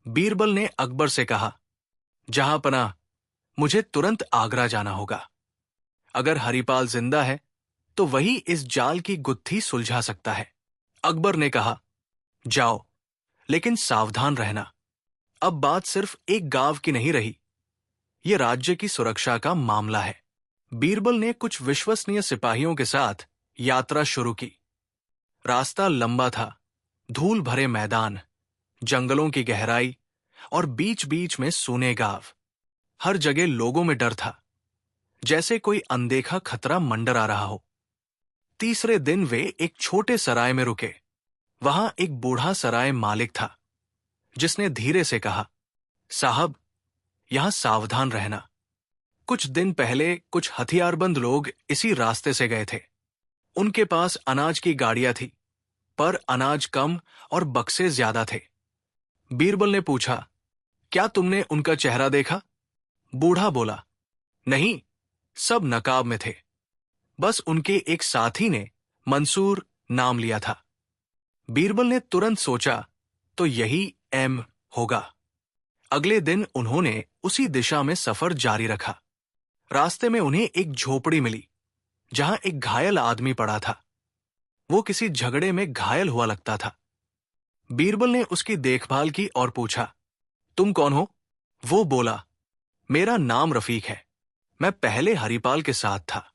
बीरबल ने अकबर से कहा, जहांपनाह, मुझे तुरंत आगरा जाना होगा। अगर हरिपाल जिंदा है तो वही इस जाल की गुत्थी सुलझा सकता है। अकबर ने कहा, जाओ, लेकिन सावधान रहना। अब बात सिर्फ एक गांव की नहीं रही, यह राज्य की सुरक्षा का मामला है। बीरबल ने कुछ विश्वसनीय सिपाहियों के साथ यात्रा शुरू की। रास्ता लंबा था, धूल भरे मैदान, जंगलों की गहराई और बीच बीच में सूने गांव। हर जगह लोगों में डर था, जैसे कोई अनदेखा खतरा मंडरा रहा हो। तीसरे दिन वे एक छोटे सराय में रुके। वहां एक बूढ़ा सराय मालिक था, जिसने धीरे से कहा, साहब, यहां सावधान रहना। कुछ दिन पहले कुछ हथियारबंद लोग इसी रास्ते से गए थे। उनके पास अनाज की गाड़ियां थी, पर अनाज कम और बक्से ज्यादा थे। बीरबल ने पूछा, क्या तुमने उनका चेहरा देखा? बूढ़ा बोला, नहीं, सब नकाब में थे। बस उनके एक साथी ने मंसूर नाम लिया था। बीरबल ने तुरंत सोचा, तो यही एम होगा। अगले दिन उन्होंने उसी दिशा में सफर जारी रखा। रास्ते में उन्हें एक झोपड़ी मिली, जहां एक घायल आदमी पड़ा था। वो किसी झगड़े में घायल हुआ लगता था। बीरबल ने उसकी देखभाल की और पूछा, तुम कौन हो? वो बोला, मेरा नाम रफीक है। मैं पहले हरिपाल के साथ था,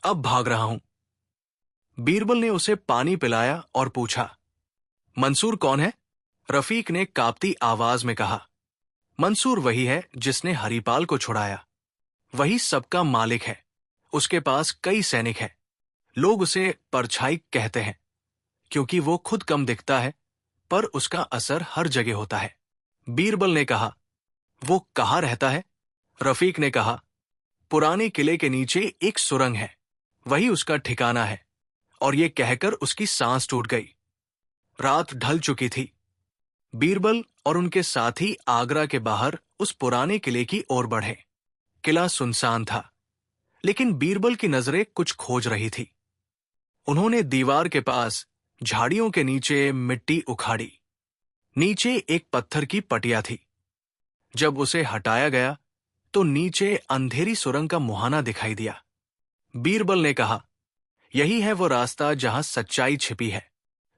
अब भाग रहा हूं। बीरबल ने उसे पानी पिलाया और पूछा, मंसूर कौन है? रफीक ने कांपती आवाज में कहा, मंसूर वही है जिसने हरिपाल को छुड़ाया। वही सबका मालिक है। उसके पास कई सैनिक हैं। लोग उसे परछाई कहते हैं, क्योंकि वो खुद कम दिखता है, पर उसका असर हर जगह होता है। बीरबल ने कहा, वो कहाँ रहता है? रफीक ने कहा, पुराने किले के नीचे एक सुरंग है, वही उसका ठिकाना है। और ये कहकर उसकी सांस टूट गई। रात ढल चुकी थी। बीरबल और उनके साथी आगरा के बाहर उस पुराने किले की ओर बढ़े। किला सुनसान था, लेकिन बीरबल की नजरें कुछ खोज रही थी। उन्होंने दीवार के पास झाड़ियों के नीचे मिट्टी उखाड़ी। नीचे एक पत्थर की पटिया थी। जब उसे हटाया गया तो नीचे अंधेरी सुरंग का मुहाना दिखाई दिया। बीरबल ने कहा, यही है वो रास्ता जहां सच्चाई छिपी है।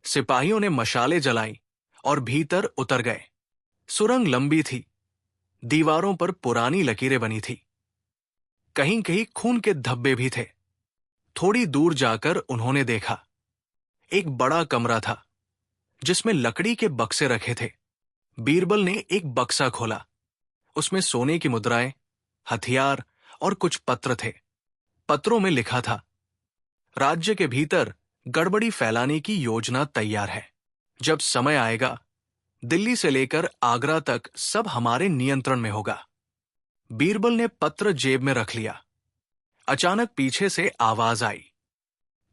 सिपाहियों ने मशालें जलाई और भीतर उतर गए। सुरंग लंबी थी। दीवारों पर पुरानी लकीरें बनी थी। कहीं कहीं खून के धब्बे भी थे। थोड़ी दूर जाकर उन्होंने देखा, एक बड़ा कमरा था, जिसमें लकड़ी के बक्से रखे थे। बीरबल ने एक बक्सा खोला। उसमें सोने की मुद्राएं, हथियार और कुछ पत्र थे। पत्रों में लिखा था, राज्य के भीतर गड़बड़ी फैलाने की योजना तैयार है। जब समय आएगा, दिल्ली से लेकर आगरा तक सब हमारे नियंत्रण में होगा। बीरबल ने पत्र जेब में रख लिया। अचानक पीछे से आवाज आई,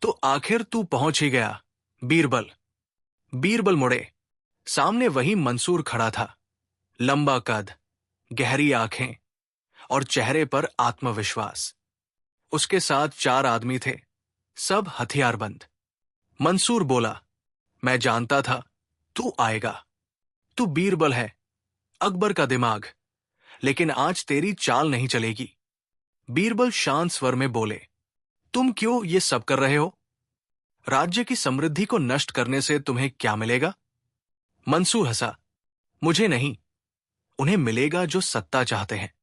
तो आखिर तू पहुंच ही गया, बीरबल। बीरबल मुड़े। सामने वही मंसूर खड़ा था। लंबा कद, गहरी आंखें और चेहरे पर आत्मविश्वास। उसके साथ 4 आदमी थे, सब हथियारबंद। मंसूर बोला, मैं जानता था तू आएगा। तू बीरबल है, अकबर का दिमाग, लेकिन आज तेरी चाल नहीं चलेगी। बीरबल शांत स्वर में बोले, तुम क्यों ये सब कर रहे हो? राज्य की समृद्धि को नष्ट करने से तुम्हें क्या मिलेगा? मंसूर हंसा, मुझे नहीं, उन्हें मिलेगा जो सत्ता चाहते हैं।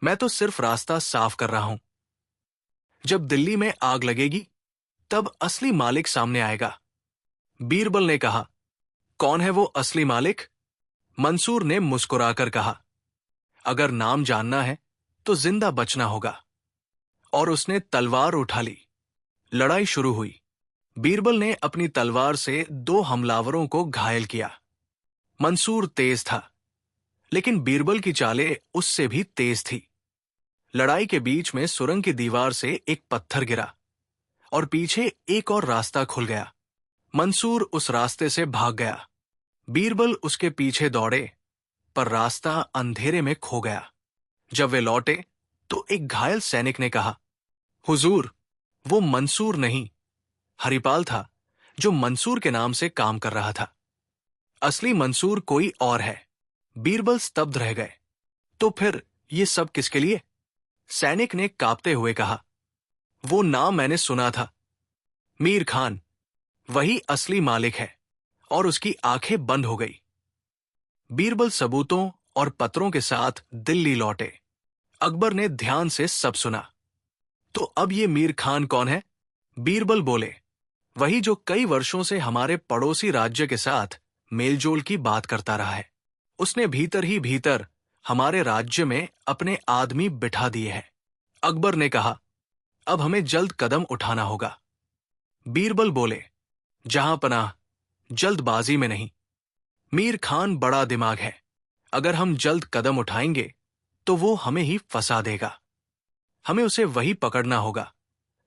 मैं तो सिर्फ रास्ता साफ कर रहा हूं। जब दिल्ली में आग लगेगी, तब असली मालिक सामने आएगा। बीरबल ने कहा, कौन है वो असली मालिक? मंसूर ने मुस्कुराकर कहा, अगर नाम जानना है तो जिंदा बचना होगा। और उसने तलवार उठा ली। लड़ाई शुरू हुई। बीरबल ने अपनी तलवार से 2 हमलावरों को घायल किया। मंसूर तेज था, लेकिन बीरबल की चालें उससे भी तेज थी। लड़ाई के बीच में सुरंग की दीवार से एक पत्थर गिरा और पीछे एक और रास्ता खुल गया। मंसूर उस रास्ते से भाग गया। बीरबल उसके पीछे दौड़े, पर रास्ता अंधेरे में खो गया। जब वे लौटे तो एक घायल सैनिक ने कहा, हुजूर, वो मंसूर नहीं, हरिपाल था, जो मंसूर के नाम से काम कर रहा था। असली मंसूर कोई और है। बीरबल स्तब्ध रह गए। तो फिर ये सब किसके लिए? सैनिक ने कांपते हुए कहा, वो नाम मैंने सुना था, मीर खान, वही असली मालिक है। और उसकी आंखें बंद हो गई। बीरबल सबूतों और पत्रों के साथ दिल्ली लौटे। अकबर ने ध्यान से सब सुना। तो अब ये मीर खान कौन है? बीरबल बोले, वही जो कई वर्षों से हमारे पड़ोसी राज्य के साथ मेलजोल की बात करता रहा है। उसने भीतर ही भीतर हमारे राज्य में अपने आदमी बिठा दिए हैं। अकबर ने कहा, अब हमें जल्द कदम उठाना होगा। बीरबल बोले, जहां पनाह, जल्दबाजी में नहीं। मीर खान बड़ा दिमाग है। अगर हम जल्द कदम उठाएंगे तो वो हमें ही फंसा देगा। हमें उसे वही पकड़ना होगा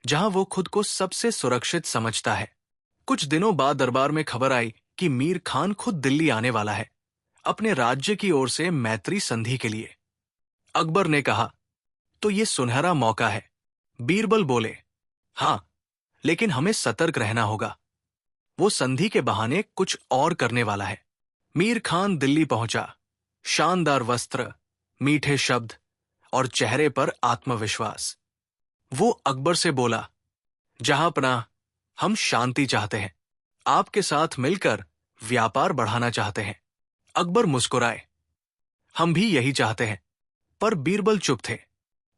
जहां वो खुद को सबसे सुरक्षित समझता है। कुछ दिनों बाद दरबार में खबर आई कि मीर खान खुद दिल्ली आने वाला है, अपने राज्य की ओर से मैत्री संधि के लिए। अकबर ने कहा, तो ये सुनहरा मौका है। बीरबल बोले, हां, लेकिन हमें सतर्क रहना होगा। वो संधि के बहाने कुछ और करने वाला है। मीर खान दिल्ली पहुंचा। शानदार वस्त्र, मीठे शब्द और चेहरे पर आत्मविश्वास। वो अकबर से बोला, जहां पनाह, हम शांति चाहते हैं। आपके साथ मिलकर व्यापार बढ़ाना चाहते हैं। अकबर मुस्कुराए, हम भी यही चाहते हैं। पर बीरबल चुप थे।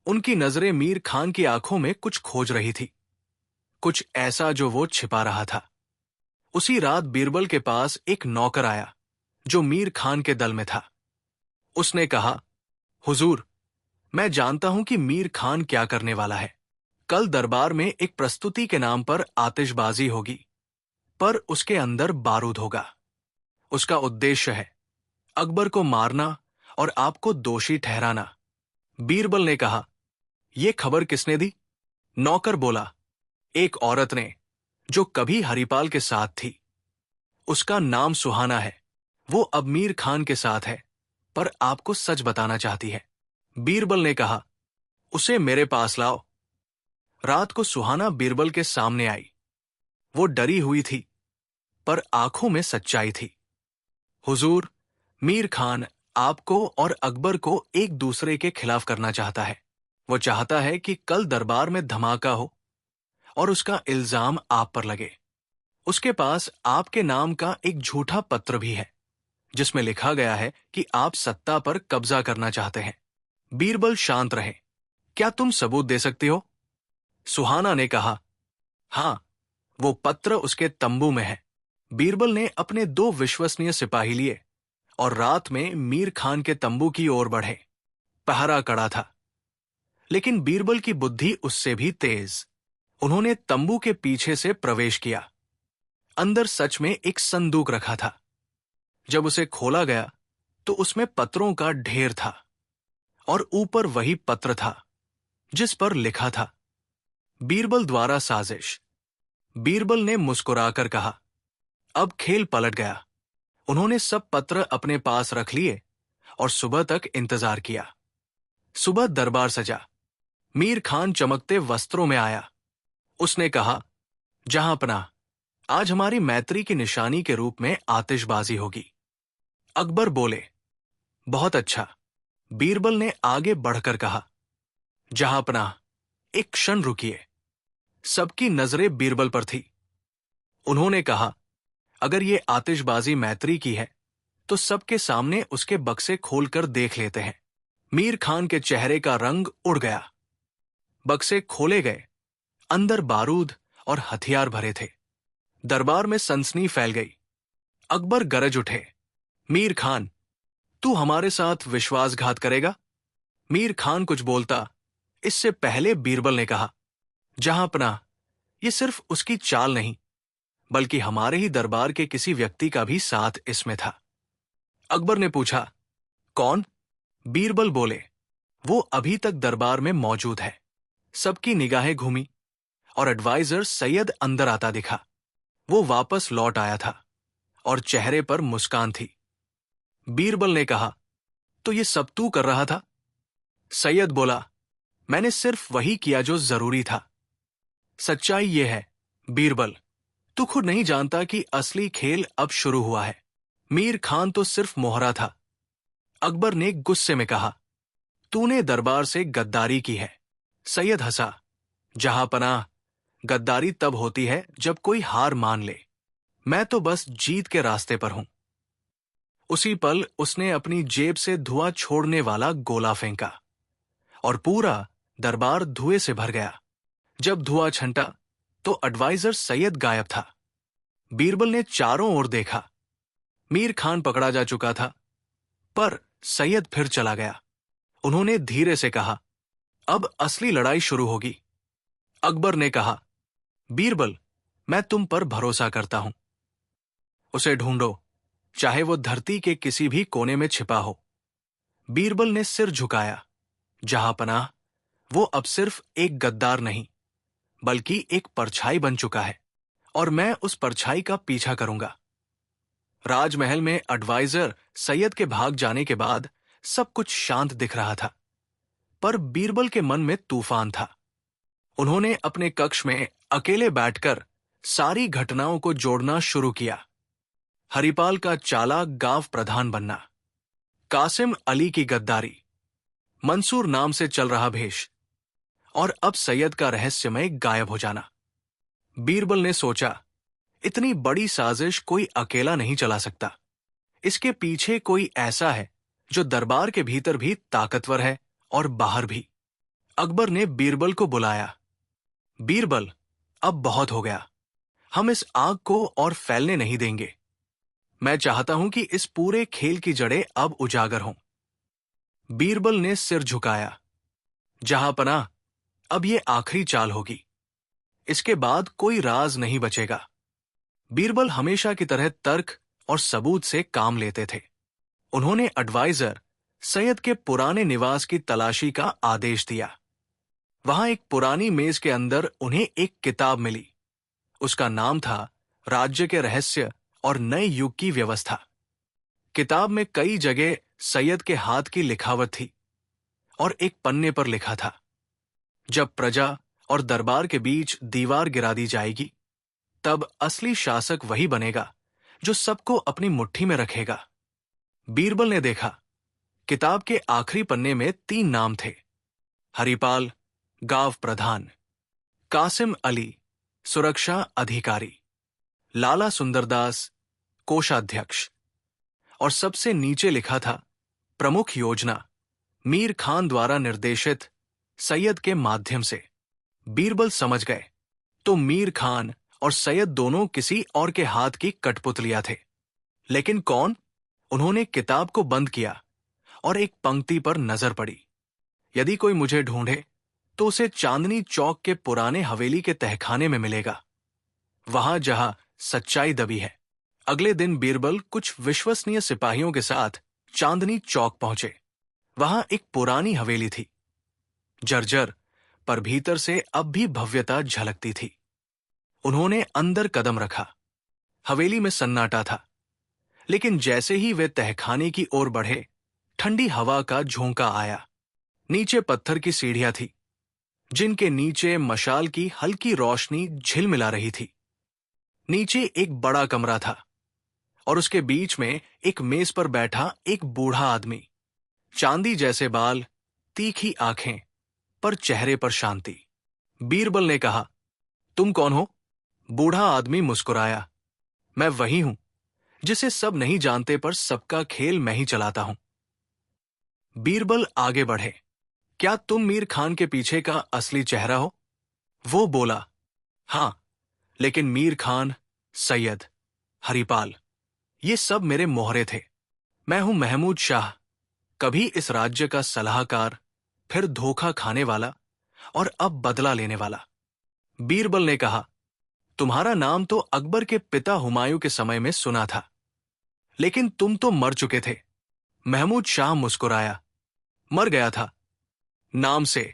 उनकी नजरें मीर खान की आंखों में कुछ खोज रही थी, कुछ ऐसा जो वो छिपा रहा था। उसी रात बीरबल के पास एक नौकर आया जो मीर खान के दल में था। उसने कहा, हुजूर, मैं जानता हूं कि मीर खान क्या करने वाला है। कल दरबार में एक प्रस्तुति के नाम पर आतिशबाजी होगी, पर उसके अंदर बारूद होगा। उसका उद्देश्य है अकबर को मारना और आपको दोषी ठहराना। बीरबल ने कहा, यह खबर किसने दी? नौकर बोला, एक औरत ने, जो कभी हरिपाल के साथ थी। उसका नाम सुहाना है। वो अब मीर खान के साथ है, पर आपको सच बताना चाहती है। बीरबल ने कहा, उसे मेरे पास लाओ। रात को सुहाना बीरबल के सामने आई। वो डरी हुई थी, पर आंखों में सच्चाई थी। हुजूर, मीर खान आपको और अकबर को एक दूसरे के खिलाफ करना चाहता है। वो चाहता है कि कल दरबार में धमाका हो और उसका इल्जाम आप पर लगे। उसके पास आपके नाम का एक झूठा पत्र भी है, जिसमें लिखा गया है कि आप सत्ता पर कब्जा करना चाहते हैं। बीरबल शांत रहे। क्या तुम सबूत दे सकती हो? सुहाना ने कहा, हां, वो पत्र उसके तंबू में है। बीरबल ने अपने 2 विश्वसनीय सिपाही लिए और रात में मीर खान के तंबू की ओर बढ़े। पहरा कड़ा था, लेकिन बीरबल की बुद्धि उससे भी तेज। उन्होंने तंबू के पीछे से प्रवेश किया। अंदर सच में एक संदूक रखा था। जब उसे खोला गया तो उसमें पत्रों का ढेर था और ऊपर वही पत्र था जिस पर लिखा था, बीरबल द्वारा साजिश। बीरबल ने मुस्कुराकर कहा, अब खेल पलट गया। उन्होंने सब पत्र अपने पास रख लिए और सुबह तक इंतजार किया। सुबह दरबार सजा। मीर खान चमकते वस्त्रों में आया। उसने कहा, जहां पनाह, आज हमारी मैत्री की निशानी के रूप में आतिशबाजी होगी। अकबर बोले, बहुत अच्छा। बीरबल ने आगे बढ़कर कहा, जहां पनाह, एक क्षण रुकिए। सबकी नजरें बीरबल पर थी। उन्होंने कहा, अगर ये आतिशबाजी मैत्री की है तो सबके सामने उसके बक्से खोलकर देख लेते हैं। मीर खान के चेहरे का रंग उड़ गया। बक्से खोले गए। अंदर बारूद और हथियार भरे थे। दरबार में सनसनी फैल गई। अकबर गरज उठे, मीर खान, तू हमारे साथ विश्वासघात करेगा? मीर खान कुछ बोलता, इससे पहले बीरबल ने कहा, जहां पनाह, ये सिर्फ उसकी चाल नहीं, बल्कि हमारे ही दरबार के किसी व्यक्ति का भी साथ इसमें था। अकबर ने पूछा, कौन? बीरबल बोले, वो अभी तक दरबार में मौजूद है। सबकी निगाहें घूमी और एडवाइजर सैयद अंदर आता दिखा। वो वापस लौट आया था और चेहरे पर मुस्कान थी। बीरबल ने कहा, तो ये सब तू कर रहा था? सैयद बोला, मैंने सिर्फ वही किया जो जरूरी था। सच्चाई ये है, बीरबल, तू खुद नहीं जानता कि असली खेल अब शुरू हुआ है। मीर खान तो सिर्फ मोहरा था। अकबर ने गुस्से में कहा, तूने दरबार से गद्दारी की है। सैयद हंसा, जहां पनाह, गद्दारी तब होती है जब कोई हार मान ले। मैं तो बस जीत के रास्ते पर हूं। उसी पल उसने अपनी जेब से धुआं छोड़ने वाला गोला फेंका और पूरा दरबार धुएं से भर गया। जब धुआं छंटा तो एडवाइजर सैयद गायब था। बीरबल ने चारों ओर देखा। मीर खान पकड़ा जा चुका था, पर सैयद फिर चला गया। उन्होंने धीरे से कहा, अब असली लड़ाई शुरू होगी। अकबर ने कहा, बीरबल, मैं तुम पर भरोसा करता हूं। उसे ढूंढो, चाहे वो धरती के किसी भी कोने में छिपा हो। बीरबल ने सिर झुकाया। जहांपनाह, वो अब सिर्फ एक गद्दार नहीं, बल्कि एक परछाई बन चुका है, और मैं उस परछाई का पीछा करूंगा। राजमहल में एडवाइजर सैयद के भाग जाने के बाद सब कुछ शांत दिख रहा था, पर बीरबल के मन में तूफान था। उन्होंने अपने कक्ष में अकेले बैठकर सारी घटनाओं को जोड़ना शुरू किया। हरिपाल का चालाक गांव प्रधान बनना, कासिम अली की गद्दारी, मंसूर नाम से चल रहा भेष, और अब सैयद का रहस्यमय गायब हो जाना। बीरबल ने सोचा, इतनी बड़ी साजिश कोई अकेला नहीं चला सकता। इसके पीछे कोई ऐसा है जो दरबार के भीतर भी ताकतवर है और बाहर भी। अकबर ने बीरबल को बुलाया। बीरबल, अब बहुत हो गया। हम इस आग को और फैलने नहीं देंगे। मैं चाहता हूं कि इस पूरे खेल की जड़ें अब उजागर हों। बीरबल ने सिर झुकाया। जहांपनाह, अब ये आखिरी चाल होगी। इसके बाद कोई राज नहीं बचेगा। बीरबल हमेशा की तरह तर्क और सबूत से काम लेते थे। उन्होंने एडवाइजर सैयद के पुराने निवास की तलाशी का आदेश दिया। वहां एक पुरानी मेज के अंदर उन्हें एक किताब मिली। उसका नाम था राज्य के रहस्य और नए युग की व्यवस्था। किताब में कई जगह सैयद के हाथ की लिखावट थी, और एक पन्ने पर लिखा था, जब प्रजा और दरबार के बीच दीवार गिरा दी जाएगी, तब असली शासक वही बनेगा जो सबको अपनी मुट्ठी में रखेगा। बीरबल ने देखा, किताब के आखिरी पन्ने में 3 नाम थे: हरिपाल, गांव प्रधान; कासिम अली, सुरक्षा अधिकारी; लाला सुंदरदास, कोषाध्यक्ष। और सबसे नीचे लिखा था, प्रमुख योजना, मीर खान द्वारा निर्देशित, सैयद के माध्यम से। बीरबल समझ गए, तो मीर खान और सैयद दोनों किसी और के हाथ की कठपुतलियां थे। लेकिन कौन? उन्होंने किताब को बंद किया और एक पंक्ति पर नजर पड़ी। यदि कोई मुझे ढूंढे तो उसे चांदनी चौक के पुराने हवेली के तहखाने में मिलेगा, वहां जहां सच्चाई दबी है। अगले दिन बीरबल कुछ विश्वसनीय सिपाहियों के साथ चांदनी चौक पहुंचे। वहां एक पुरानी हवेली थी, जर्जर, पर भीतर से अब भी भव्यता झलकती थी। उन्होंने अंदर कदम रखा। हवेली में सन्नाटा था, लेकिन जैसे ही वे तहखाने की ओर बढ़े, ठंडी हवा का झोंका आया। नीचे पत्थर की सीढ़ियां थी, जिनके नीचे मशाल की हल्की रोशनी झिलमिला रही थी। नीचे एक बड़ा कमरा था, और उसके बीच में एक मेज पर बैठा एक बूढ़ा आदमी। चांदी जैसे बाल, तीखी आंखें, पर चेहरे पर शांति। बीरबल ने कहा, तुम कौन हो? बूढ़ा आदमी मुस्कुराया। मैं वही हूं जिसे सब नहीं जानते, पर सबका खेल मैं ही चलाता हूं। बीरबल आगे बढ़े। क्या तुम मीर खान के पीछे का असली चेहरा हो? वो बोला, हां, लेकिन मीर खान, सैयद, हरिपाल, ये सब मेरे मोहरे थे। मैं हूं महमूद शाह, कभी इस राज्य का सलाहकार, फिर धोखा खाने वाला, और अब बदला लेने वाला। बीरबल ने कहा, तुम्हारा नाम तो अकबर के पिता हुमायूं के समय में सुना था, लेकिन तुम तो मर चुके थे। महमूद शाह मुस्कुराया। मर गया था नाम से,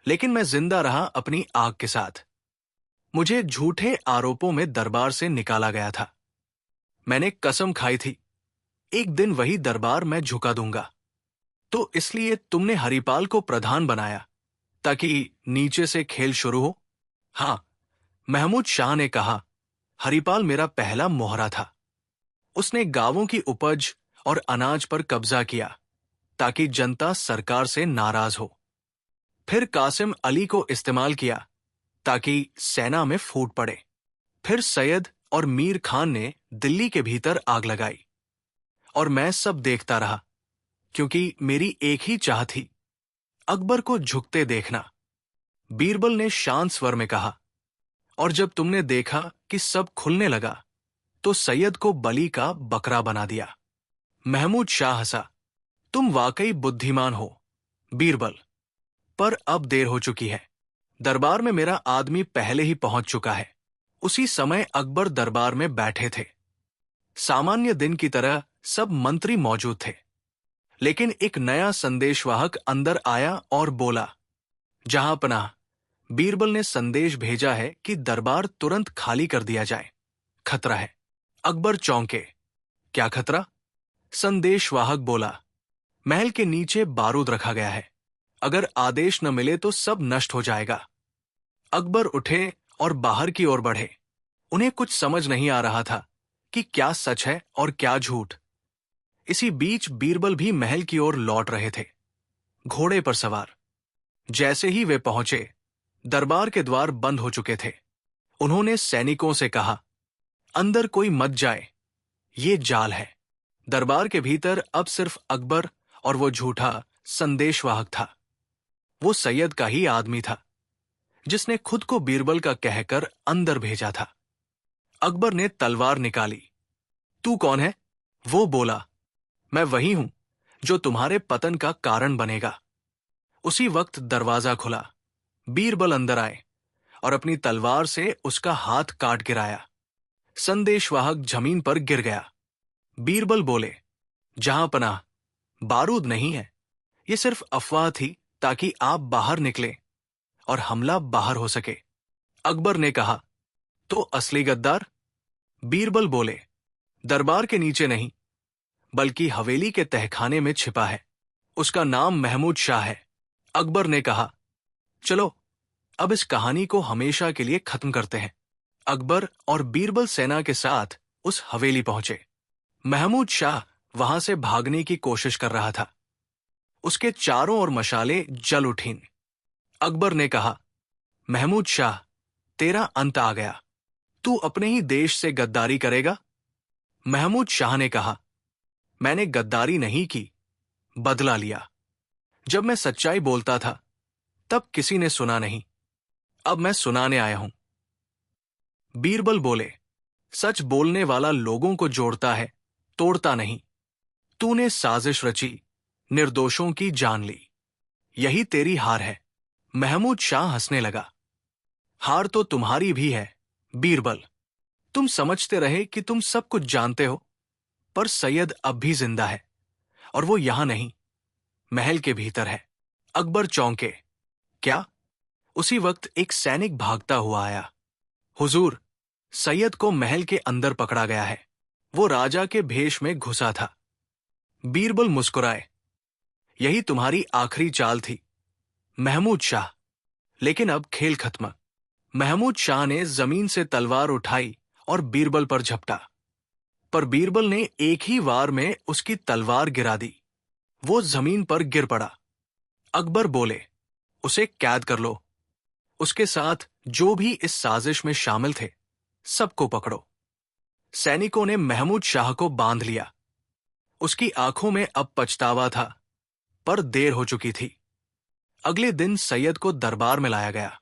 लेकिन मैं जिंदा रहा अपनी आग के साथ। मुझे झूठे आरोपों में दरबार से निकाला गया था। मैंने कसम खाई थी, एक दिन वही दरबार मैं झुका दूंगा। तो इसलिए तुमने हरिपाल को प्रधान बनाया, ताकि नीचे से खेल शुरू हो? हां, महमूद शाह ने कहा, हरिपाल मेरा पहला मोहरा था। उसने गांवों की उपज और अनाज पर कब्जा किया, ताकि जनता सरकार से नाराज हो। फिर कासिम अली को इस्तेमाल किया, ताकि सेना में फूट पड़े। फिर सैयद और मीर खान ने दिल्ली के भीतर आग लगाई, और मैं सब देखता रहा, क्योंकि मेरी एक ही चाह थी, अकबर को झुकते देखना। बीरबल ने शांत स्वर में कहा, और जब तुमने देखा कि सब खुलने लगा, तो सैयद को बलि का बकरा बना दिया। महमूद शाह हंसा। तुम वाकई बुद्धिमान हो, बीरबल, पर अब देर हो चुकी है। दरबार में मेरा आदमी पहले ही पहुंच चुका है। उसी समय अकबर दरबार में बैठे थे। सामान्य दिन की तरह सब मंत्री मौजूद थे, लेकिन एक नया संदेशवाहक अंदर आया और बोला, जहांपनाह, बीरबल ने संदेश भेजा है कि दरबार तुरंत खाली कर दिया जाए। खतरा है। अकबर चौंके। क्या खतरा? संदेशवाहक बोला, महल के नीचे बारूद रखा गया है। अगर आदेश न मिले तो सब नष्ट हो जाएगा। अकबर उठे और बाहर की ओर बढ़े। उन्हें कुछ समझ नहीं आ रहा था कि क्या सच है और क्या झूठ। इसी बीच बीरबल भी महल की ओर लौट रहे थे, घोड़े पर सवार। जैसे ही वे पहुंचे, दरबार के द्वार बंद हो चुके थे। उन्होंने सैनिकों से कहा, अंदर कोई मत जाए, ये जाल है। दरबार के भीतर अब सिर्फ अकबर और वो झूठा संदेशवाहक था। वो सैयद का ही आदमी था, जिसने खुद को बीरबल का कहकर अंदर भेजा था। अकबर ने तलवार निकाली। तू कौन है? वो बोला, मैं वही हूं जो तुम्हारे पतन का कारण बनेगा। उसी वक्त दरवाजा खुला। बीरबल अंदर आए और अपनी तलवार से उसका हाथ काट गिराया। संदेशवाहक जमीन पर गिर गया। बीरबल बोले, जहांपनाह, बारूद नहीं है, ये सिर्फ अफवाह थी ताकि आप बाहर निकले और हमला बाहर हो सके। अकबर ने कहा, तो असली गद्दार? बीरबल बोले, दरबार के नीचे नहीं, बल्कि हवेली के तहखाने में छिपा है। उसका नाम महमूद शाह है। अकबर ने कहा, चलो अब इस कहानी को हमेशा के लिए खत्म करते हैं। अकबर और बीरबल सेना के साथ उस हवेली पहुंचे। महमूद शाह वहां से भागने की कोशिश कर रहा था। उसके चारों ओर मशालें जल उठीं। अकबर ने कहा, महमूद शाह, तेरा अंत आ गया। तू अपने ही देश से गद्दारी करेगा? महमूद शाह ने कहा, मैंने गद्दारी नहीं की, बदला लिया। जब मैं सच्चाई बोलता था तब किसी ने सुना नहीं, अब मैं सुनाने आया हूं। बीरबल बोले, सच बोलने वाला लोगों को जोड़ता है, तोड़ता नहीं। तूने साजिश रची, निर्दोषों की जान ली, यही तेरी हार है। महमूद शाह हंसने लगा। हार तो तुम्हारी भी है बीरबल। तुम समझते रहे कि तुम सब कुछ जानते हो, पर सैयद अब भी जिंदा है और वो यहां नहीं, महल के भीतर है। अकबर चौंके। क्या? उसी वक्त एक सैनिक भागता हुआ आया। हुजूर, सैयद को महल के अंदर पकड़ा गया है। वो राजा के भेष में घुसा था। बीरबल मुस्कुराए। यही तुम्हारी आखिरी चाल थी महमूद शाह, लेकिन अब खेल खत्म। महमूद शाह ने जमीन से तलवार उठाई और बीरबल पर झपटा, पर बीरबल ने एक ही वार में उसकी तलवार गिरा दी। वो जमीन पर गिर पड़ा। अकबर बोले, उसे कैद कर लो। उसके साथ जो भी इस साजिश में शामिल थे, सबको पकड़ो। सैनिकों ने महमूद शाह को बांध लिया। उसकी आंखों में अब पछतावा था, पर देर हो चुकी थी। अगले दिन सैयद को दरबार में लाया गया।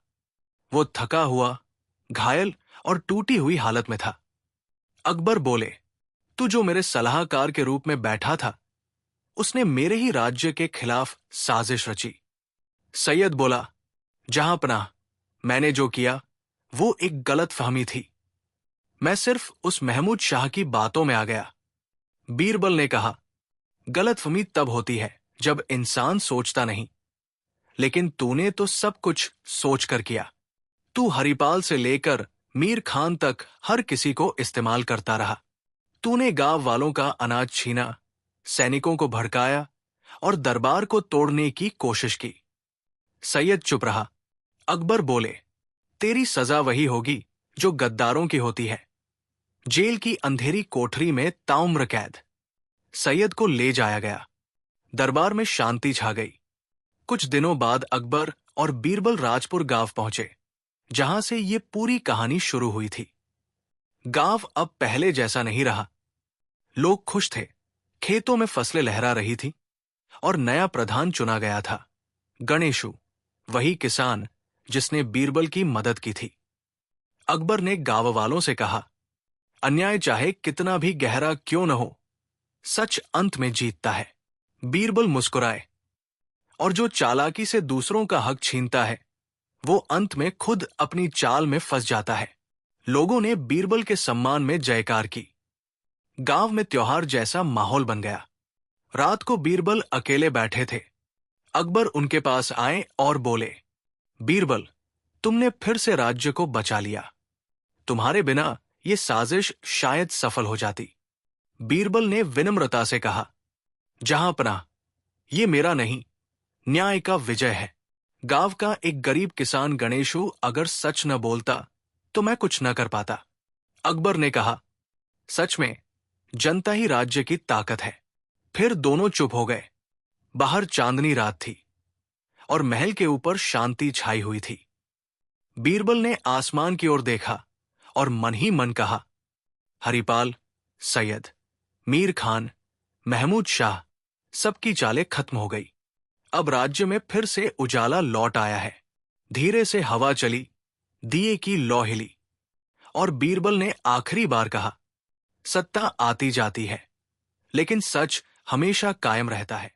वो थका हुआ, घायल और टूटी हुई हालत में था। अकबर बोले, तू जो मेरे सलाहकार के रूप में बैठा था, उसने मेरे ही राज्य के खिलाफ साजिश रची। सैयद बोला, जहांपनाह, मैंने जो किया वो एक गलत फहमी थी। मैं सिर्फ उस महमूद शाह की बातों में आ गया। बीरबल ने कहा, गलतफहमी तब होती है जब इंसान सोचता नहीं, लेकिन तूने तो सब कुछ सोचकर किया। तू हरिपाल से लेकर मीर खान तक हर किसी को इस्तेमाल करता रहा। तूने गांव वालों का अनाज छीना, सैनिकों को भड़काया और दरबार को तोड़ने की कोशिश की। सैयद चुप रहा। अकबर बोले, तेरी सजा वही होगी जो गद्दारों की होती है, जेल की अंधेरी कोठरी में ताउम्र कैद। सैयद को ले जाया गया। दरबार में शांति छा गई। कुछ दिनों बाद अकबर और बीरबल राजपुर गांव पहुंचे, जहां से ये पूरी कहानी शुरू हुई थी। गांव अब पहले जैसा नहीं रहा। लोग खुश थे, खेतों में फसलें लहरा रही थी और नया प्रधान चुना गया था, गणेशु, वही किसान जिसने बीरबल की मदद की थी। अकबर ने गांव वालों से कहा, अन्याय चाहे कितना भी गहरा क्यों न हो, सच अंत में जीतता है। बीरबल मुस्कुराए और जो चालाकी से दूसरों का हक छीनता है वो अंत में खुद अपनी चाल में फंस जाता है। लोगों ने बीरबल के सम्मान में जयकार की। गांव में त्योहार जैसा माहौल बन गया। रात को बीरबल अकेले बैठे थे। अकबर उनके पास आए और बोले, बीरबल, तुमने फिर से राज्य को बचा लिया। तुम्हारे बिना ये साजिश शायद सफल हो जाती। बीरबल ने विनम्रता से कहा, जहांपनाह, ये मेरा नहीं, न्याय का विजय है। गांव का एक गरीब किसान गणेशु अगर सच न बोलता तो मैं कुछ न कर पाता। अकबर ने कहा, सच में जनता ही राज्य की ताकत है। फिर दोनों चुप हो गए। बाहर चांदनी रात थी और महल के ऊपर शांति छाई हुई थी। बीरबल ने आसमान की ओर देखा और मन ही मन कहा, हरिपाल, सैयद, मीर खान, महमूद शाह, सबकी चालें खत्म हो गई। अब राज्य में फिर से उजाला लौट आया है। धीरे से हवा चली, दिए की लौ हिली और बीरबल ने आखिरी बार कहा, सत्ता आती जाती है लेकिन सच हमेशा कायम रहता है।